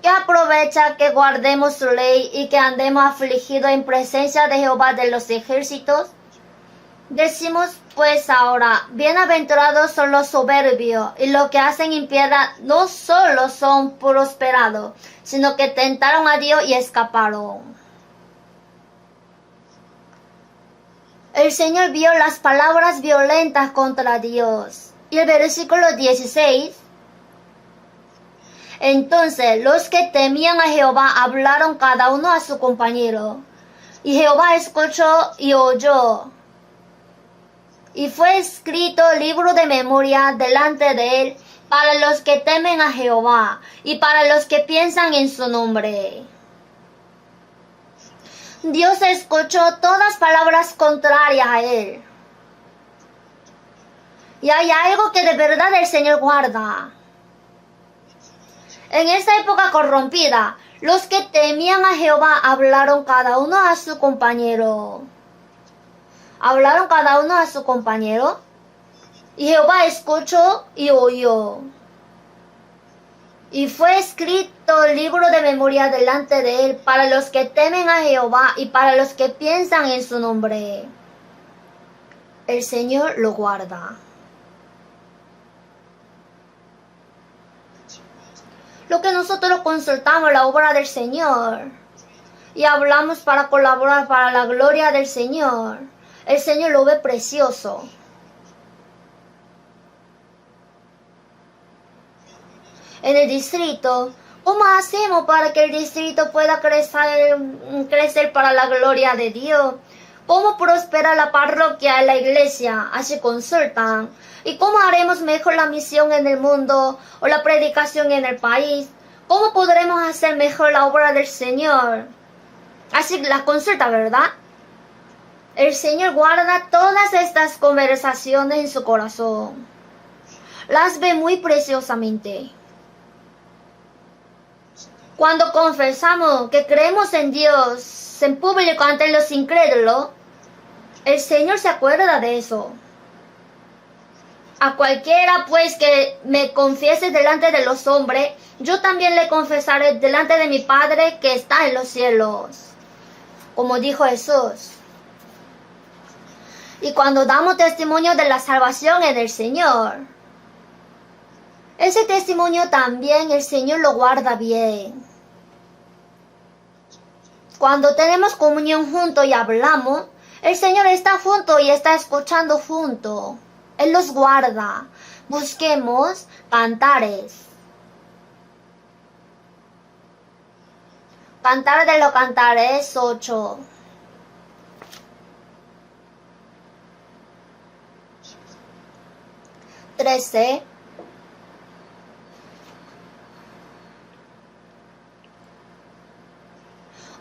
¿Qué aprovecha que guardemos su ley y que andemos afligidos en presencia de Jehová de los ejércitos? Decimos pues ahora, bienaventurados son los soberbios, y los que hacen impiedad no solo son prosperados, sino que tentaron a Dios y escaparon. El Señor vio las palabras violentas contra Dios. Y el versículo 16. Entonces los que temían a Jehová hablaron cada uno a su compañero. Y Jehová escuchó y oyó. Y fue escrito libro de memoria delante de él para los que temen a Jehová y para los que piensan en su nombre. Dios escuchó todas palabras contrarias a él. Y hay algo que de verdad el Señor guarda. En esta época corrompida, los que temían a Jehová hablaron cada uno a su compañero. Hablaron cada uno a su compañero. Y Jehová escuchó y oyó. Y fue escrito el libro de memoria delante de él para los que temen a Jehová y para los que piensan en su nombre. El Señor lo guarda. Lo que nosotros consultamos la obra del Señor y hablamos para colaborar para la gloria del Señor, el Señor lo ve precioso. En el distrito, ¿cómo hacemos para que el distrito pueda crecer para la gloria de Dios? ¿Cómo prospera la parroquia y la iglesia? Así consultan. ¿Y cómo haremos mejor la misión en el mundo o la predicación en el país? ¿Cómo podremos hacer mejor la obra del Señor? Así la consulta, ¿verdad? El Señor guarda todas estas conversaciones en su corazón. Las ve muy preciosamente. Cuando confesamos que creemos en Dios en público ante los incrédulos, el Señor se acuerda de eso. A cualquiera pues que me confiese delante de los hombres, yo también le confesaré delante de mi Padre que está en los cielos, como dijo Jesús. Y cuando damos testimonio de la salvación en el Señor, ese testimonio también el Señor lo guarda bien. Cuando tenemos comunión juntos y hablamos, el Señor está junto y está escuchando junto. Él los guarda. Busquemos Cantares. Cantar de los Cantares 8. Trece.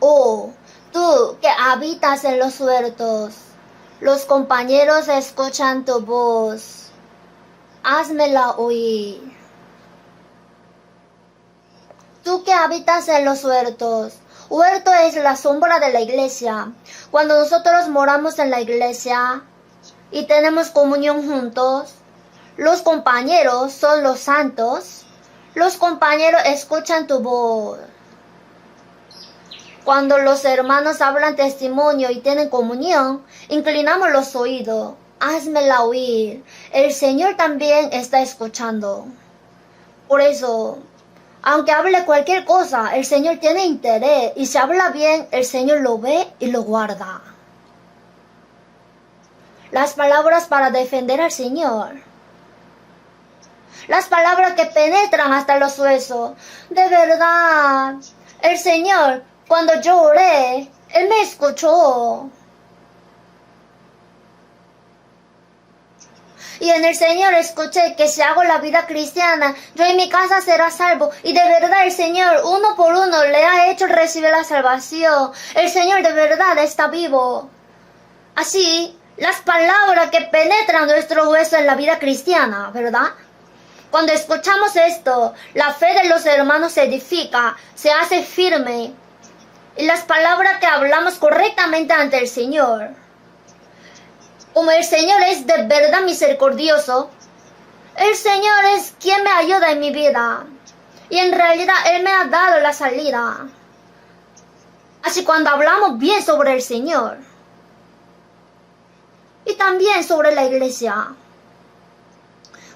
Oh, tú que habitas en los huertos, los compañeros escuchan tu voz. Házmela oír. Tú que habitas en los huertos. Huerto es la sombra de la iglesia. Cuando nosotros moramos en la iglesia y tenemos comunión juntos, los compañeros son los santos. Los compañeros escuchan tu voz. Cuando los hermanos hablan testimonio y tienen comunión, inclinamos los oídos. Házmela oír. El Señor también está escuchando. Por eso, aunque hable cualquier cosa, el Señor tiene interés. Y si habla bien, el Señor lo ve y lo guarda. Las palabras para defender al Señor. Las palabras que penetran hasta los huesos. De verdad, el Señor, cuando yo oré, Él me escuchó. Y en el Señor escuché que si hago la vida cristiana, yo y mi casa será salvo. Y de verdad el Señor, uno por uno, le ha hecho recibir la salvación. El Señor de verdad está vivo. Así, las palabras que penetran nuestro hueso en la vida cristiana, ¿verdad? Cuando escuchamos esto, la fe de los hermanos se edifica, se hace firme. Y las palabras que hablamos correctamente ante el Señor. Como el Señor es de verdad misericordioso, el Señor es quien me ayuda en mi vida. Y en realidad Él me ha dado la salida. Así cuando hablamos bien sobre el Señor. Y también sobre la iglesia.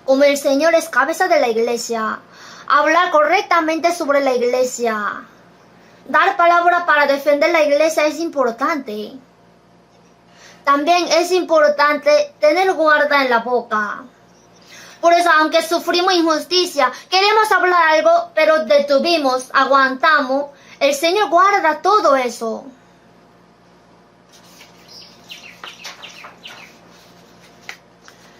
Como el Señor es cabeza de la iglesia, hablar correctamente sobre la iglesia, dar palabra para defender la iglesia es importante. También es importante tener guarda en la boca. Por eso, aunque sufrimos injusticia, queremos hablar algo, pero detuvimos, aguantamos, el Señor guarda todo eso.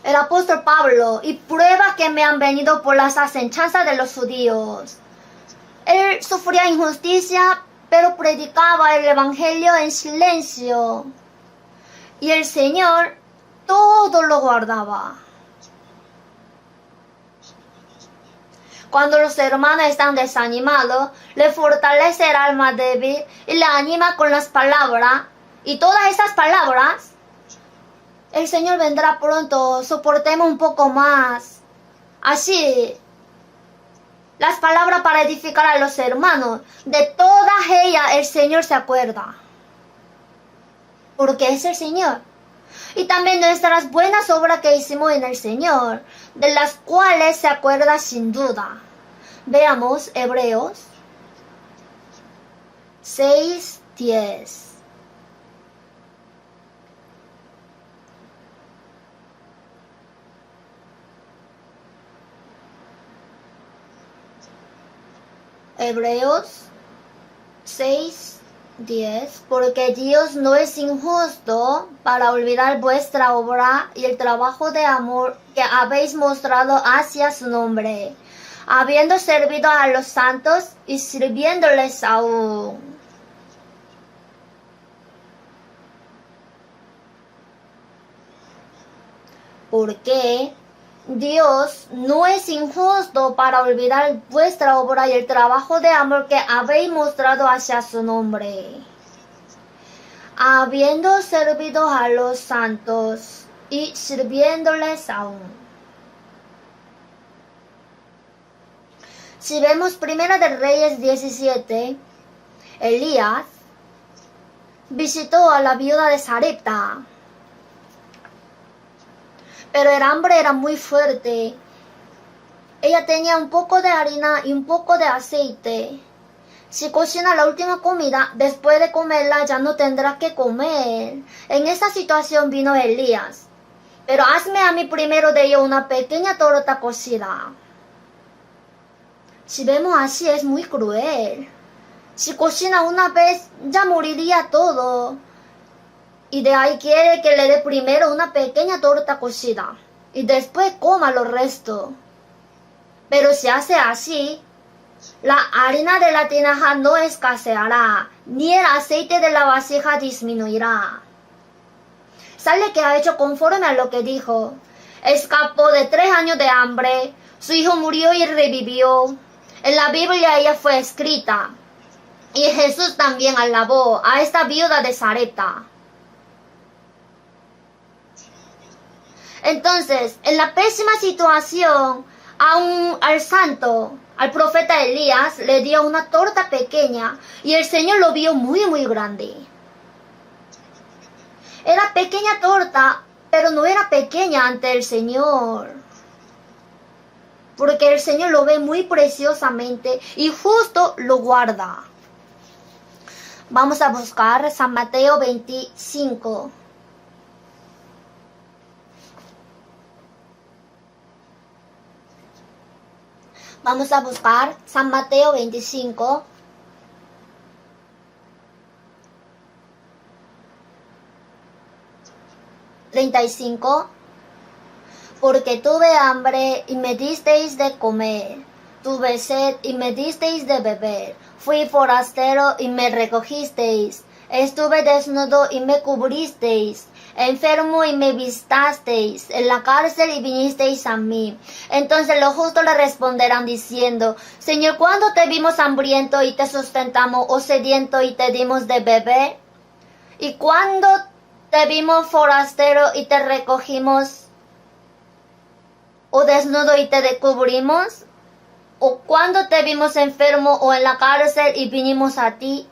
El apóstol Pablo, y prueba que me han venido por las asechanzas de los judíos. Él sufría injusticia, pero predicaba el evangelio en silencio. Y el Señor todo lo guardaba. Cuando los hermanos están desanimados, le fortalece el alma débil y le anima con las palabras. Y todas esas palabras, el Señor vendrá pronto, soportemos un poco más. Así, las palabras para edificar a los hermanos, de todas ellas el Señor se acuerda. Porque es el Señor. Y también nuestras buenas obras que hicimos en el Señor, de las cuales se acuerda sin duda. Veamos Hebreos 6:10. Hebreos 6:10, porque Dios no es injusto para olvidar vuestra obra y el trabajo de amor que habéis mostrado hacia su nombre, habiendo servido a los santos y sirviéndoles aún. Porque Dios no es injusto para olvidar vuestra obra y el trabajo de amor que habéis mostrado hacia su nombre, habiendo servido a los santos y sirviéndoles aún. Si vemos Primera de Reyes 17, Elías visitó a la viuda de Sarepta. Pero el hambre era muy fuerte. Ella tenía un poco de harina y un poco de aceite. Si cocina la última comida, después de comerla ya no tendrá que comer. En esa situación vino Elías. Pero hazme a mí primero de ello una pequeña torta cocida. Si vemos así es muy cruel. Si cocina una vez, ya moriría todo. Y de ahí quiere que le dé primero una pequeña torta cocida y después coma lo resto. Pero si hace así, la harina de la tinaja no escaseará, ni el aceite de la vasija disminuirá. Sale que ha hecho conforme a lo que dijo. Escapó de 3 años de hambre, su hijo murió y revivió. En la Biblia ella fue escrita. Y Jesús también alabó a esta viuda de Sarepta. Entonces, en la pésima situación, al santo, al profeta Elías, le dio una torta pequeña y el Señor lo vio muy, muy grande. Era pequeña torta, pero no era pequeña ante el Señor. Porque el Señor lo ve muy preciosamente y justo lo guarda. Vamos a buscar San Mateo 25. Vamos a buscar San Mateo 25. $35. Porque tuve hambre y me disteis de comer, tuve sed y me disteis de beber, fui forastero y me recogisteis, estuve desnudo y me cubristeis, enfermo y me vistasteis, en la cárcel y vinisteis a mí. Entonces los justos le responderán diciendo, Señor, ¿cuándo te vimos hambriento y te sustentamos, o sediento y te dimos de beber? ¿Y cuándo te vimos forastero y te recogimos, o desnudo y te descubrimos? ¿O cuando te vimos enfermo o en la cárcel y vinimos a ti?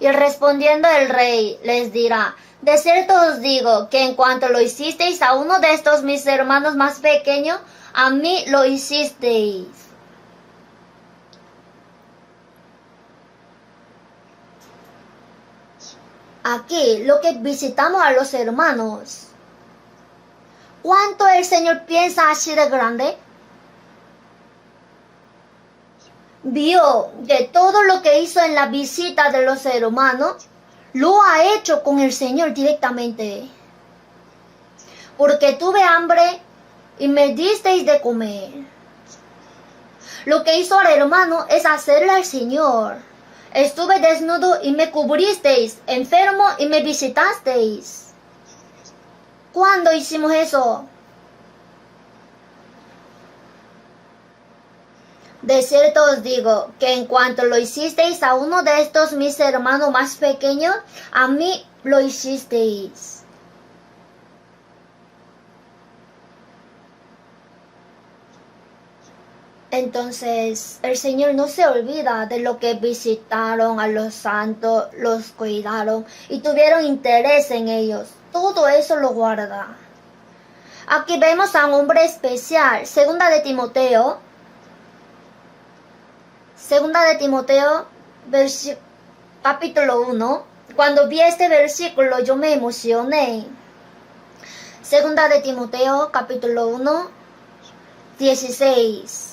Y respondiendo el rey les dirá, de cierto os digo que en cuanto lo hicisteis a uno de estos mis hermanos más pequeños, a mí lo hicisteis. Aquí lo que visitamos a los hermanos. ¿Cuánto el Señor piensa así de grande? Vio que todo lo que hizo en la visita de los hermanos lo ha hecho con el Señor directamente. Porque tuve hambre y me disteis de comer. Lo que hizo el hermano es hacerle al Señor. Estuve desnudo y me cubristeis, enfermo y me visitasteis. ¿Cuándo hicimos eso? De cierto os digo que en cuanto lo hicisteis a uno de estos mis hermanos más pequeños, a mí lo hicisteis. Entonces el Señor no se olvida de lo que visitaron a los santos, los cuidaron y tuvieron interés en ellos. Todo eso lo guarda. Aquí vemos a un hombre especial, Segunda de Timoteo, capítulo 1. Cuando vi este versículo yo me emocioné. Segunda de Timoteo, capítulo 1, 16.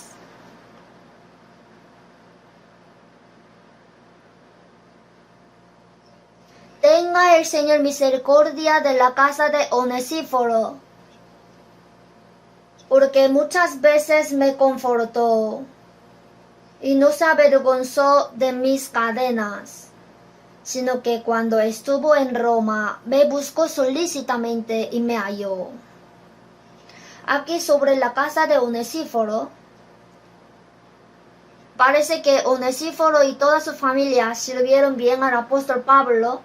Tenga el Señor misericordia de la casa de Onesíforo, porque muchas veces me confortó y no se avergonzó de mis cadenas, sino que cuando estuvo en Roma me buscó solícitamente y me halló. Aquí sobre la casa de Onesíforo, parece que Onesíforo y toda su familia sirvieron bien al apóstol Pablo.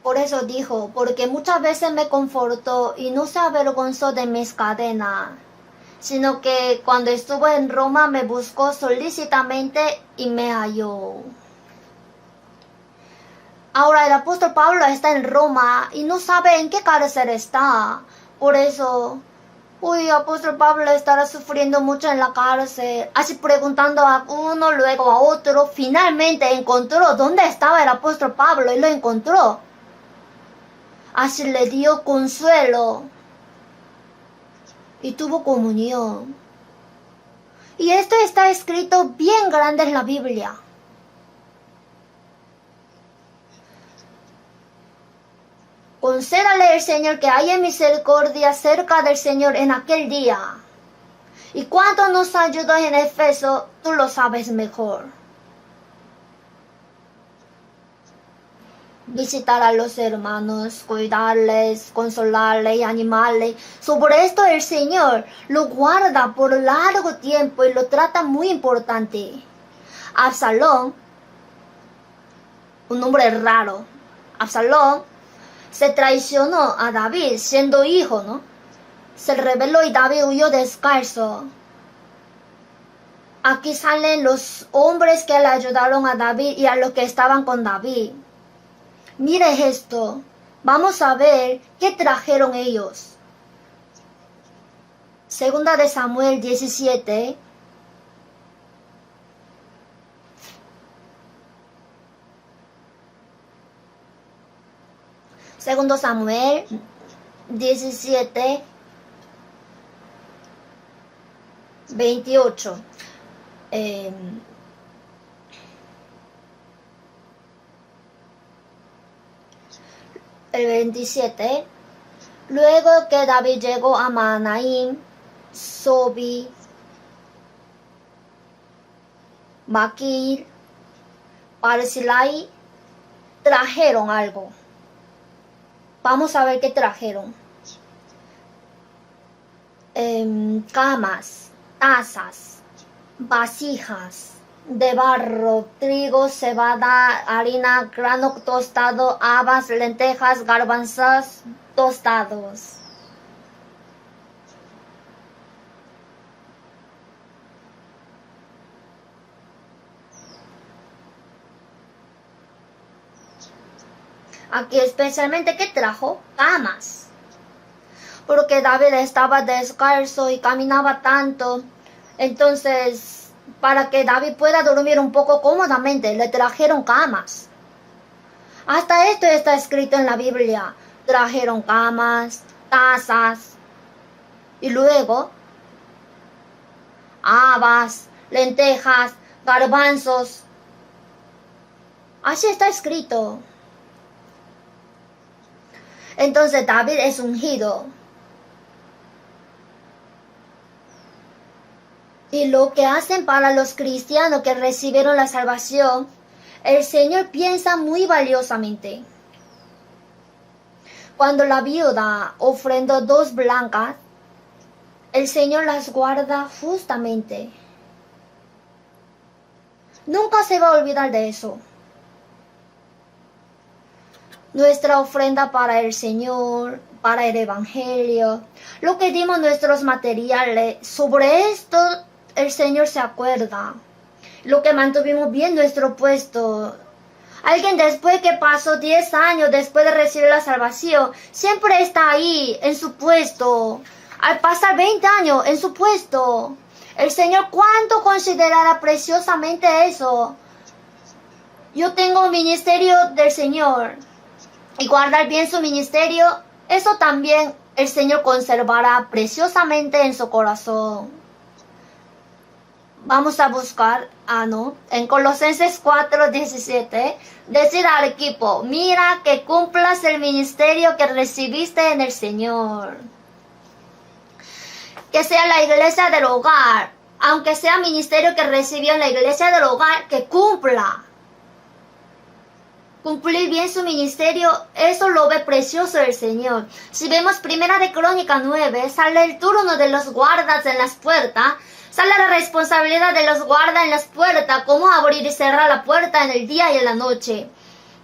Por eso dijo, porque muchas veces me confortó y no se avergonzó de mis cadenas, sino que cuando estuvo en Roma me buscó solícitamente y me halló. Ahora el apóstol Pablo está en Roma y no sabe en qué cárcel está. Por eso, apóstol Pablo estará sufriendo mucho en la cárcel. Así preguntando a uno, luego a otro. Finalmente encontró dónde estaba el apóstol Pablo y lo encontró. Así le dio consuelo y tuvo comunión. Y esto está escrito bien grande en la Biblia. Concédale el Señor que haya misericordia cerca del Señor en aquel día. Y cuánto nos ayudó en Éfeso, tú lo sabes mejor. Visitar a los hermanos, cuidarles, consolarles y animarles. Sobre esto el Señor lo guarda por largo tiempo y lo trata muy importante. Absalón, un hombre raro, Absalón se traicionó a David siendo hijo, ¿no? Se rebeló y David huyó descalzo. Aquí salen los hombres que le ayudaron a David y a los que estaban con David. Mire esto. Vamos a ver qué trajeron ellos. Segunda de Samuel 17. Segundo Samuel 17, 28. el 27. Luego que David llegó a Mahanaim, Sobi, Maquir, Barzillai, trajeron algo. Vamos a ver qué trajeron. Camas, tazas, vasijas de barro, trigo, cebada, harina, grano tostado, habas, lentejas, garbanzos tostados. Aquí especialmente, ¿qué trajo? Camas. Porque David estaba descalzo y caminaba tanto. Entonces, para que David pueda dormir un poco cómodamente, le trajeron camas. Hasta esto está escrito en la Biblia. Trajeron camas, tazas. Y luego, habas, lentejas, garbanzos. Así está escrito. Entonces David es ungido. Y lo que hacen para los cristianos que recibieron la salvación, el Señor piensa muy valiosamente. Cuando la viuda ofrendó 2 blancas, el Señor las guarda justamente. Nunca se va a olvidar de eso. Nuestra ofrenda para el Señor, para el Evangelio, lo que dimos nuestros materiales, sobre esto el Señor se acuerda. Lo que mantuvimos bien nuestro puesto. Alguien después que pasó 10 años después de recibir la salvación, siempre está ahí en su puesto. Al pasar 20 años en su puesto, el Señor cuánto considerará preciosamente eso. Yo tengo un ministerio del Señor. Y guardar bien su ministerio, eso también el Señor conservará preciosamente en su corazón. Vamos a buscar, en Colosenses 4:17, decir al equipo, mira que cumplas el ministerio que recibiste en el Señor. Que sea la iglesia del hogar, aunque sea ministerio que recibió en la iglesia del hogar, que cumpla. Cumplir bien su ministerio, eso lo ve precioso el Señor. Si vemos Primera de Crónicas 9, sale el turno de los guardas en las puertas, sale la responsabilidad de los guardas en las puertas, cómo abrir y cerrar la puerta en el día y en la noche.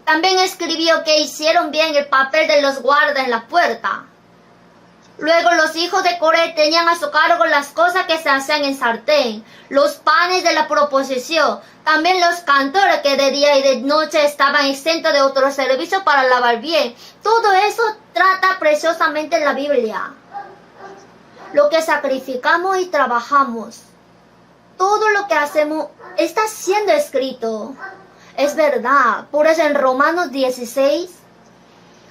También escribió que hicieron bien el papel de los guardas en la puerta. Luego los hijos de Coré tenían a su cargo las cosas que se hacían en sartén, los panes de la proposición, también los cantores que de día y de noche estaban exentos de otro servicio para lavar bien. Todo eso trata preciosamente en la Biblia. Lo que sacrificamos y trabajamos, todo lo que hacemos está siendo escrito. Es verdad, por eso en Romanos 16,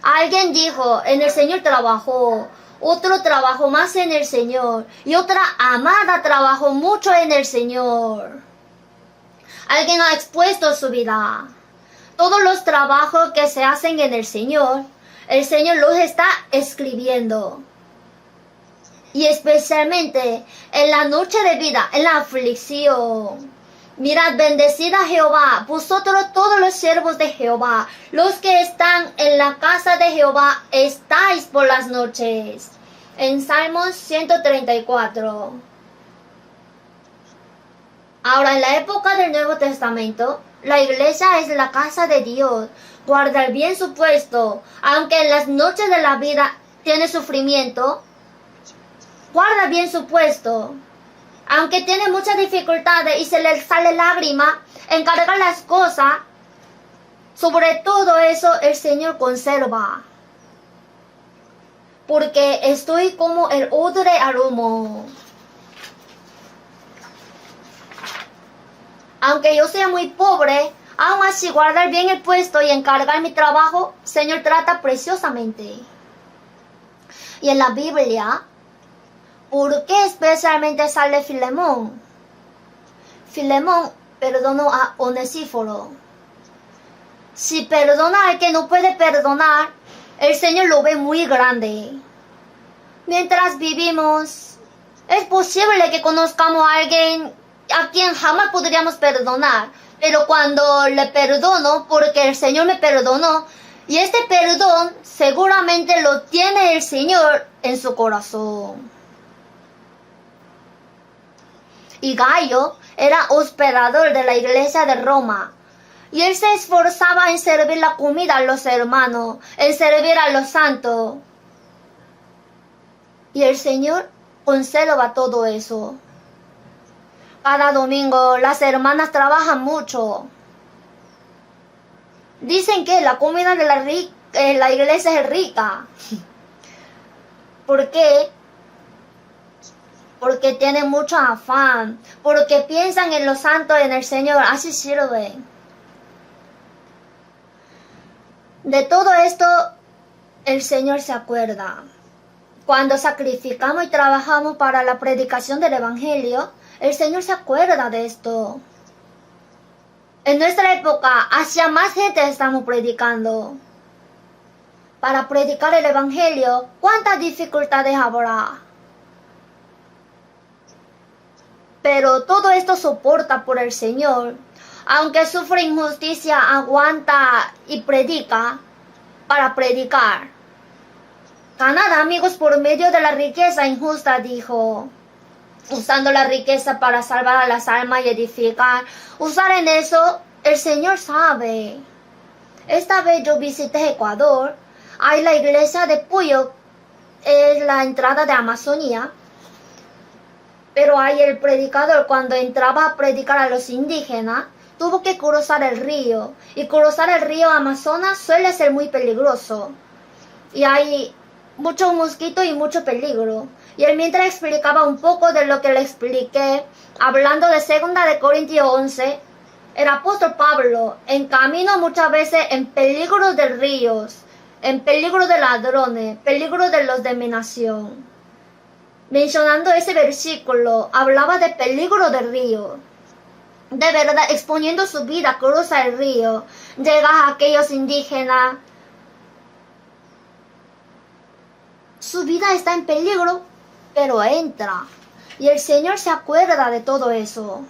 alguien dijo, en el Señor trabajó. Otro trabajó más en el Señor. Y otra amada trabajó mucho en el Señor. Alguien ha expuesto su vida. Todos los trabajos que se hacen en el Señor los está escribiendo. Y especialmente en la noche de vida, en la aflicción. Mirad, bendecida Jehová, vosotros todos los siervos de Jehová, los que están en la casa de Jehová, estáis por las noches. En Salmos 134. Ahora, en la época del Nuevo Testamento, la iglesia es la casa de Dios. Guardar bien su puesto, aunque en las noches de la vida tiene sufrimiento, guarda bien su puesto. Aunque tiene muchas dificultades y se le sale lágrima, encargar las cosas, sobre todo eso el Señor conserva. Porque estoy como el odre al humo. Aunque yo sea muy pobre, aún así guardar bien el puesto y encargar mi trabajo, Señor trata preciosamente. Y en la Biblia, ¿por qué especialmente sale Filemón? Filemón perdonó a Onesíforo. Si perdona al que no puede perdonar, el Señor lo ve muy grande. Mientras vivimos, es posible que conozcamos a alguien a quien jamás podríamos perdonar, pero cuando le perdono, porque el Señor me perdonó, y este perdón seguramente lo tiene el Señor en su corazón. Y Gayo era hospedador de la iglesia de Roma, y él se esforzaba en servir la comida a los hermanos, en servir a los santos. Y el Señor conserva todo eso. Cada domingo las hermanas trabajan mucho. Dicen que la comida de la iglesia es rica. ¿Por qué? Porque tienen mucho afán, porque piensan en los santos, en el Señor, así sirven. De todo esto, el Señor se acuerda. Cuando sacrificamos y trabajamos para la predicación del Evangelio, el Señor se acuerda de esto. En nuestra época, hacia más gente estamos predicando. Para predicar el Evangelio, ¿cuántas dificultades habrá? Pero todo esto soporta por el Señor. Aunque sufre injusticia, aguanta y predica para predicar. Ganad amigos por medio de la riqueza injusta, dijo. Usando la riqueza para salvar a las almas y edificar. Usar en eso, el Señor sabe. Esta vez yo visité Ecuador. Hay la iglesia de Puyo, es la entrada de Amazonía. Pero ahí el predicador, cuando entraba a predicar a los indígenas, tuvo que cruzar el río. Y cruzar el río Amazonas suele ser muy peligroso. Y hay mucho mosquito y mucho peligro. Y él mientras explicaba un poco de lo que le expliqué, hablando de 2 de Corintios 11, el apóstol Pablo, en camino muchas veces en peligro de ríos, en peligro de ladrones, peligro de los de mi nación. Mencionando ese versículo, hablaba de peligro del río. De verdad, exponiendo su vida, cruza el río, llega a aquellos indígenas. Su vida está en peligro, pero entra. Y el Señor se acuerda de todo eso.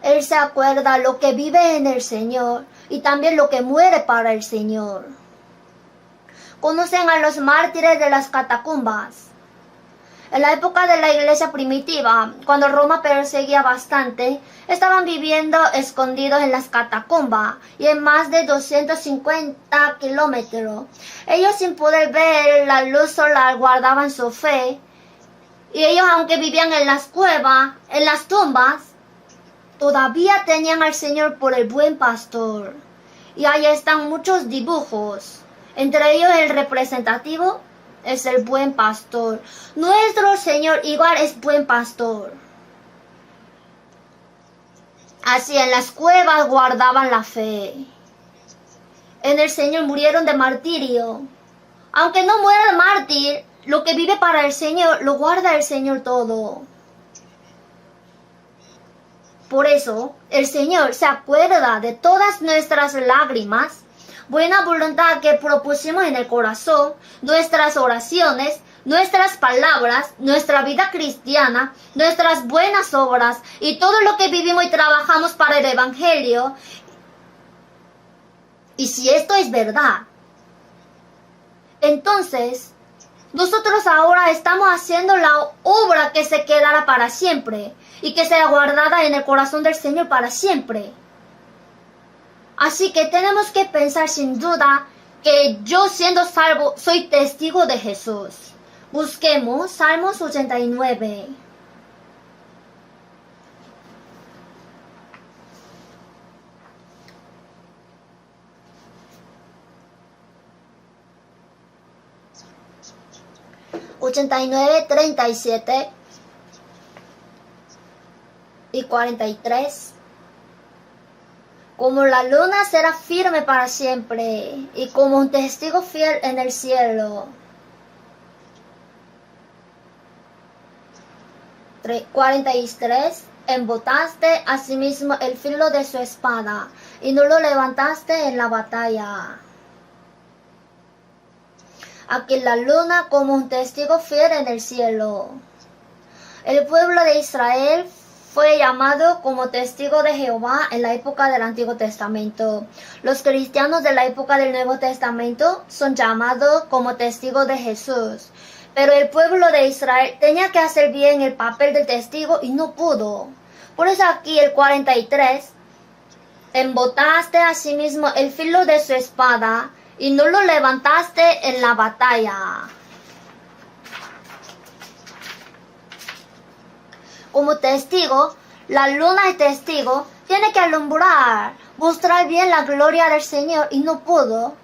Él se acuerda lo que vive en el Señor y también lo que muere para el Señor. Conocen a los mártires de las catacumbas. En la época de la iglesia primitiva, cuando Roma perseguía bastante, estaban viviendo escondidos en las catacumbas y en más de 250 kilómetros. Ellos sin poder ver la luz solar guardaban su fe. Y ellos, aunque vivían en las cuevas, en las tumbas, todavía tenían al Señor por el buen pastor. Y ahí están muchos dibujos. Entre ellos el representativo es el buen pastor. Nuestro Señor igual es buen pastor. Así en las cuevas guardaban la fe. En el Señor murieron de martirio. Aunque no muera el mártir, lo que vive para el Señor lo guarda el Señor todo. Por eso el Señor se acuerda de todas nuestras lágrimas, buena voluntad que propusimos en el corazón, nuestras oraciones, nuestras palabras, nuestra vida cristiana, nuestras buenas obras y todo lo que vivimos y trabajamos para el Evangelio. Y si esto es verdad, entonces nosotros ahora estamos haciendo la obra que se quedará para siempre y que será guardada en el corazón del Señor para siempre. Así que tenemos que pensar sin duda que yo siendo salvo soy testigo de Jesús. Busquemos Salmos 89. ...89, 37... y 43... Como la luna será firme para siempre, y como un testigo fiel en el cielo. 43. Embotaste asimismo el filo de su espada, y no lo levantaste en la batalla. aquí la luna como un testigo fiel en el cielo. El pueblo de Israel fue llamado como testigo de Jehová en la época del Antiguo Testamento. Los cristianos de la época del Nuevo Testamento son llamados como testigos de Jesús. Pero el pueblo de Israel tenía que hacer bien el papel del testigo y no pudo. Por eso aquí el 43, embotaste a sí mismo el filo de su espada y no lo levantaste en la batalla. Como testigo, la luna de testigo tiene que alumbrar, mostrar bien la gloria del Señor y no pudo.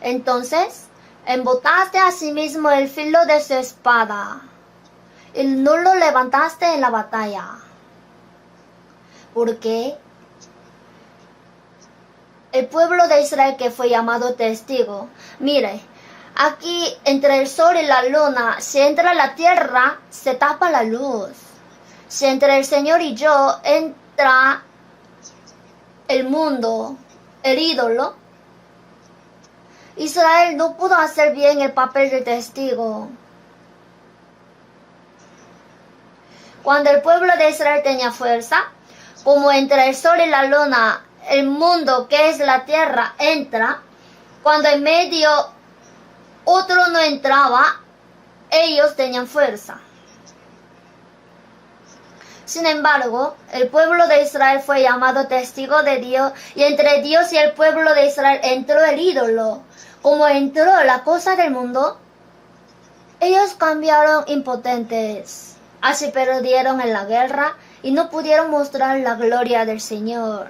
Entonces, embotaste a sí mismo el filo de su espada y no lo levantaste en la batalla. ¿Por qué? El pueblo de Israel que fue llamado testigo, mire, aquí entre el sol y la luna, si entra la tierra, se tapa la luz. Si entre el Señor y yo entra el mundo, el ídolo, Israel no pudo hacer bien el papel de testigo. Cuando el pueblo de Israel tenía fuerza, como entre el sol y la luna, el mundo que es la tierra entra, cuando en medio otro no entraba, ellos tenían fuerza. Sin embargo, el pueblo de Israel fue llamado testigo de Dios y entre Dios y el pueblo de Israel entró el ídolo. Como entró la cosa del mundo, ellos cambiaron impotentes. Así perdieron en la guerra y no pudieron mostrar la gloria del Señor.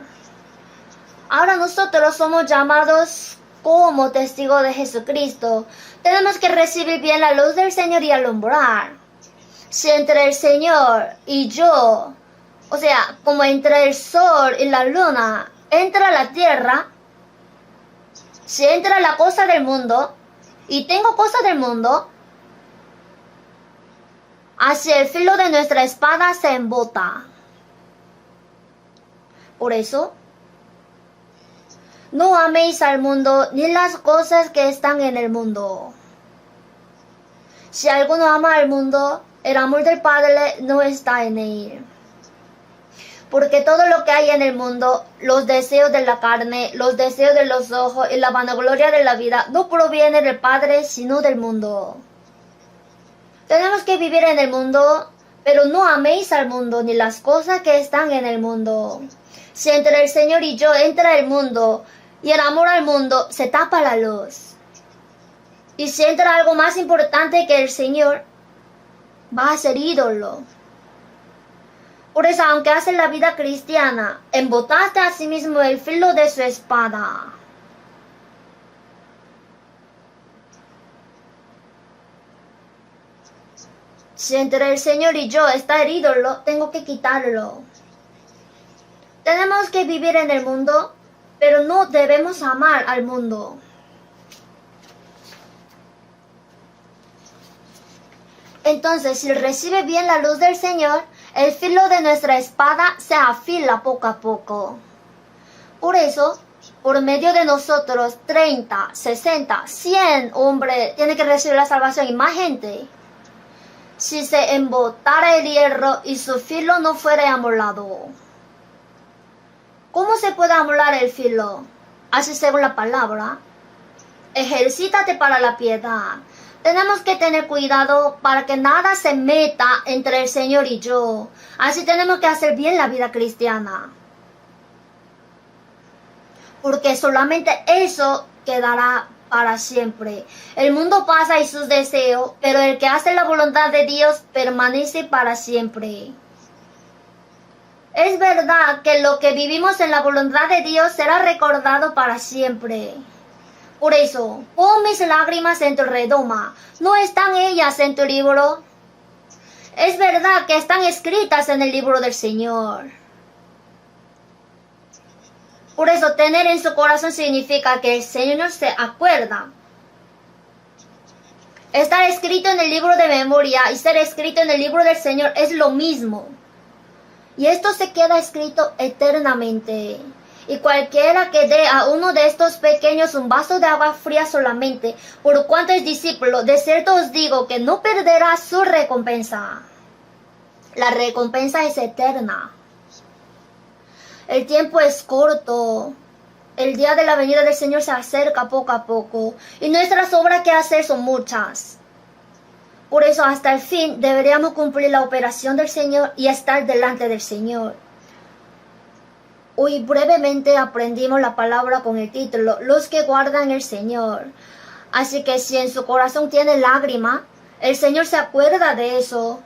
Ahora nosotros somos llamados como testigos de Jesucristo. Tenemos que recibir bien la luz del Señor y alumbrar. Si entre el Señor y yo, o sea, como entre el sol y la luna, entra la tierra, si entra la cosa del mundo, y tengo cosas del mundo, hacia el filo de nuestra espada se embota. Por eso, no améis al mundo ni las cosas que están en el mundo. Si alguno ama al mundo, el amor del Padre no está en él. Porque todo lo que hay en el mundo, los deseos de la carne, los deseos de los ojos y la vanagloria de la vida, no proviene del Padre, sino del mundo. Tenemos que vivir en el mundo, pero no améis al mundo ni las cosas que están en el mundo. Si entre el Señor y yo entra el mundo, y el amor al mundo, se tapa la luz. Y si entra algo más importante que el Señor, va a ser ídolo. Por eso, aunque haces la vida cristiana, embotaste a sí mismo el filo de su espada. Si entre el Señor y yo está el ídolo, tengo que quitarlo. Tenemos que vivir en el mundo, pero no debemos amar al mundo. Entonces, si recibe bien la luz del Señor, el filo de nuestra espada se afila poco a poco. Por eso, por medio de nosotros, 30, 60, 100 hombres tienen que recibir la salvación y más gente. Si se embotara el hierro y su filo no fuera amolado. ¿Cómo se puede amolar el filo? Así según la palabra. Ejercítate para la piedad. Tenemos que tener cuidado para que nada se meta entre el Señor y yo. Así tenemos que hacer bien la vida cristiana. Porque solamente eso quedará para siempre. El mundo pasa y sus deseos, pero el que hace la voluntad de Dios permanece para siempre. Es verdad que lo que vivimos en la voluntad de Dios será recordado para siempre. Por eso, pon mis lágrimas en tu redoma. ¿No están ellas en tu libro? Es verdad que están escritas en el libro del Señor. Por eso, tener en su corazón significa que el Señor se acuerda. Estar escrito en el libro de memoria y ser escrito en el libro del Señor es lo mismo. Y esto se queda escrito eternamente. Y cualquiera que dé a uno de estos pequeños un vaso de agua fría solamente, por cuanto es discípulo, de cierto os digo que no perderá su recompensa. La recompensa es eterna. El tiempo es corto. El día de la venida del Señor se acerca poco a poco. Y nuestras obras que hacer son muchas. Por eso hasta el fin deberíamos cumplir la operación del Señor y estar delante del Señor. Hoy brevemente aprendimos la palabra con el título, los que guardan el Señor. Así que si en su corazón tiene lágrima, el Señor se acuerda de eso.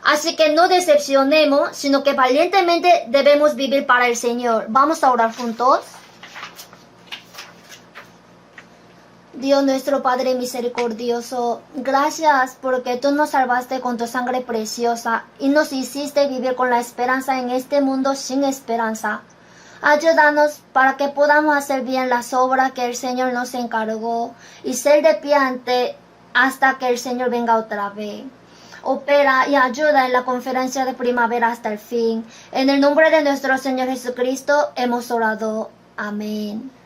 Así que no decepcionemos, sino que valientemente debemos vivir para el Señor. Vamos a orar juntos. Dios nuestro Padre misericordioso, gracias porque tú nos salvaste con tu sangre preciosa y nos hiciste vivir con la esperanza en este mundo sin esperanza. Ayúdanos para que podamos hacer bien las obras que el Señor nos encargó y ser de pie hasta que el Señor venga otra vez. Opera y ayuda en la conferencia de primavera hasta el fin. En el nombre de nuestro Señor Jesucristo hemos orado. Amén.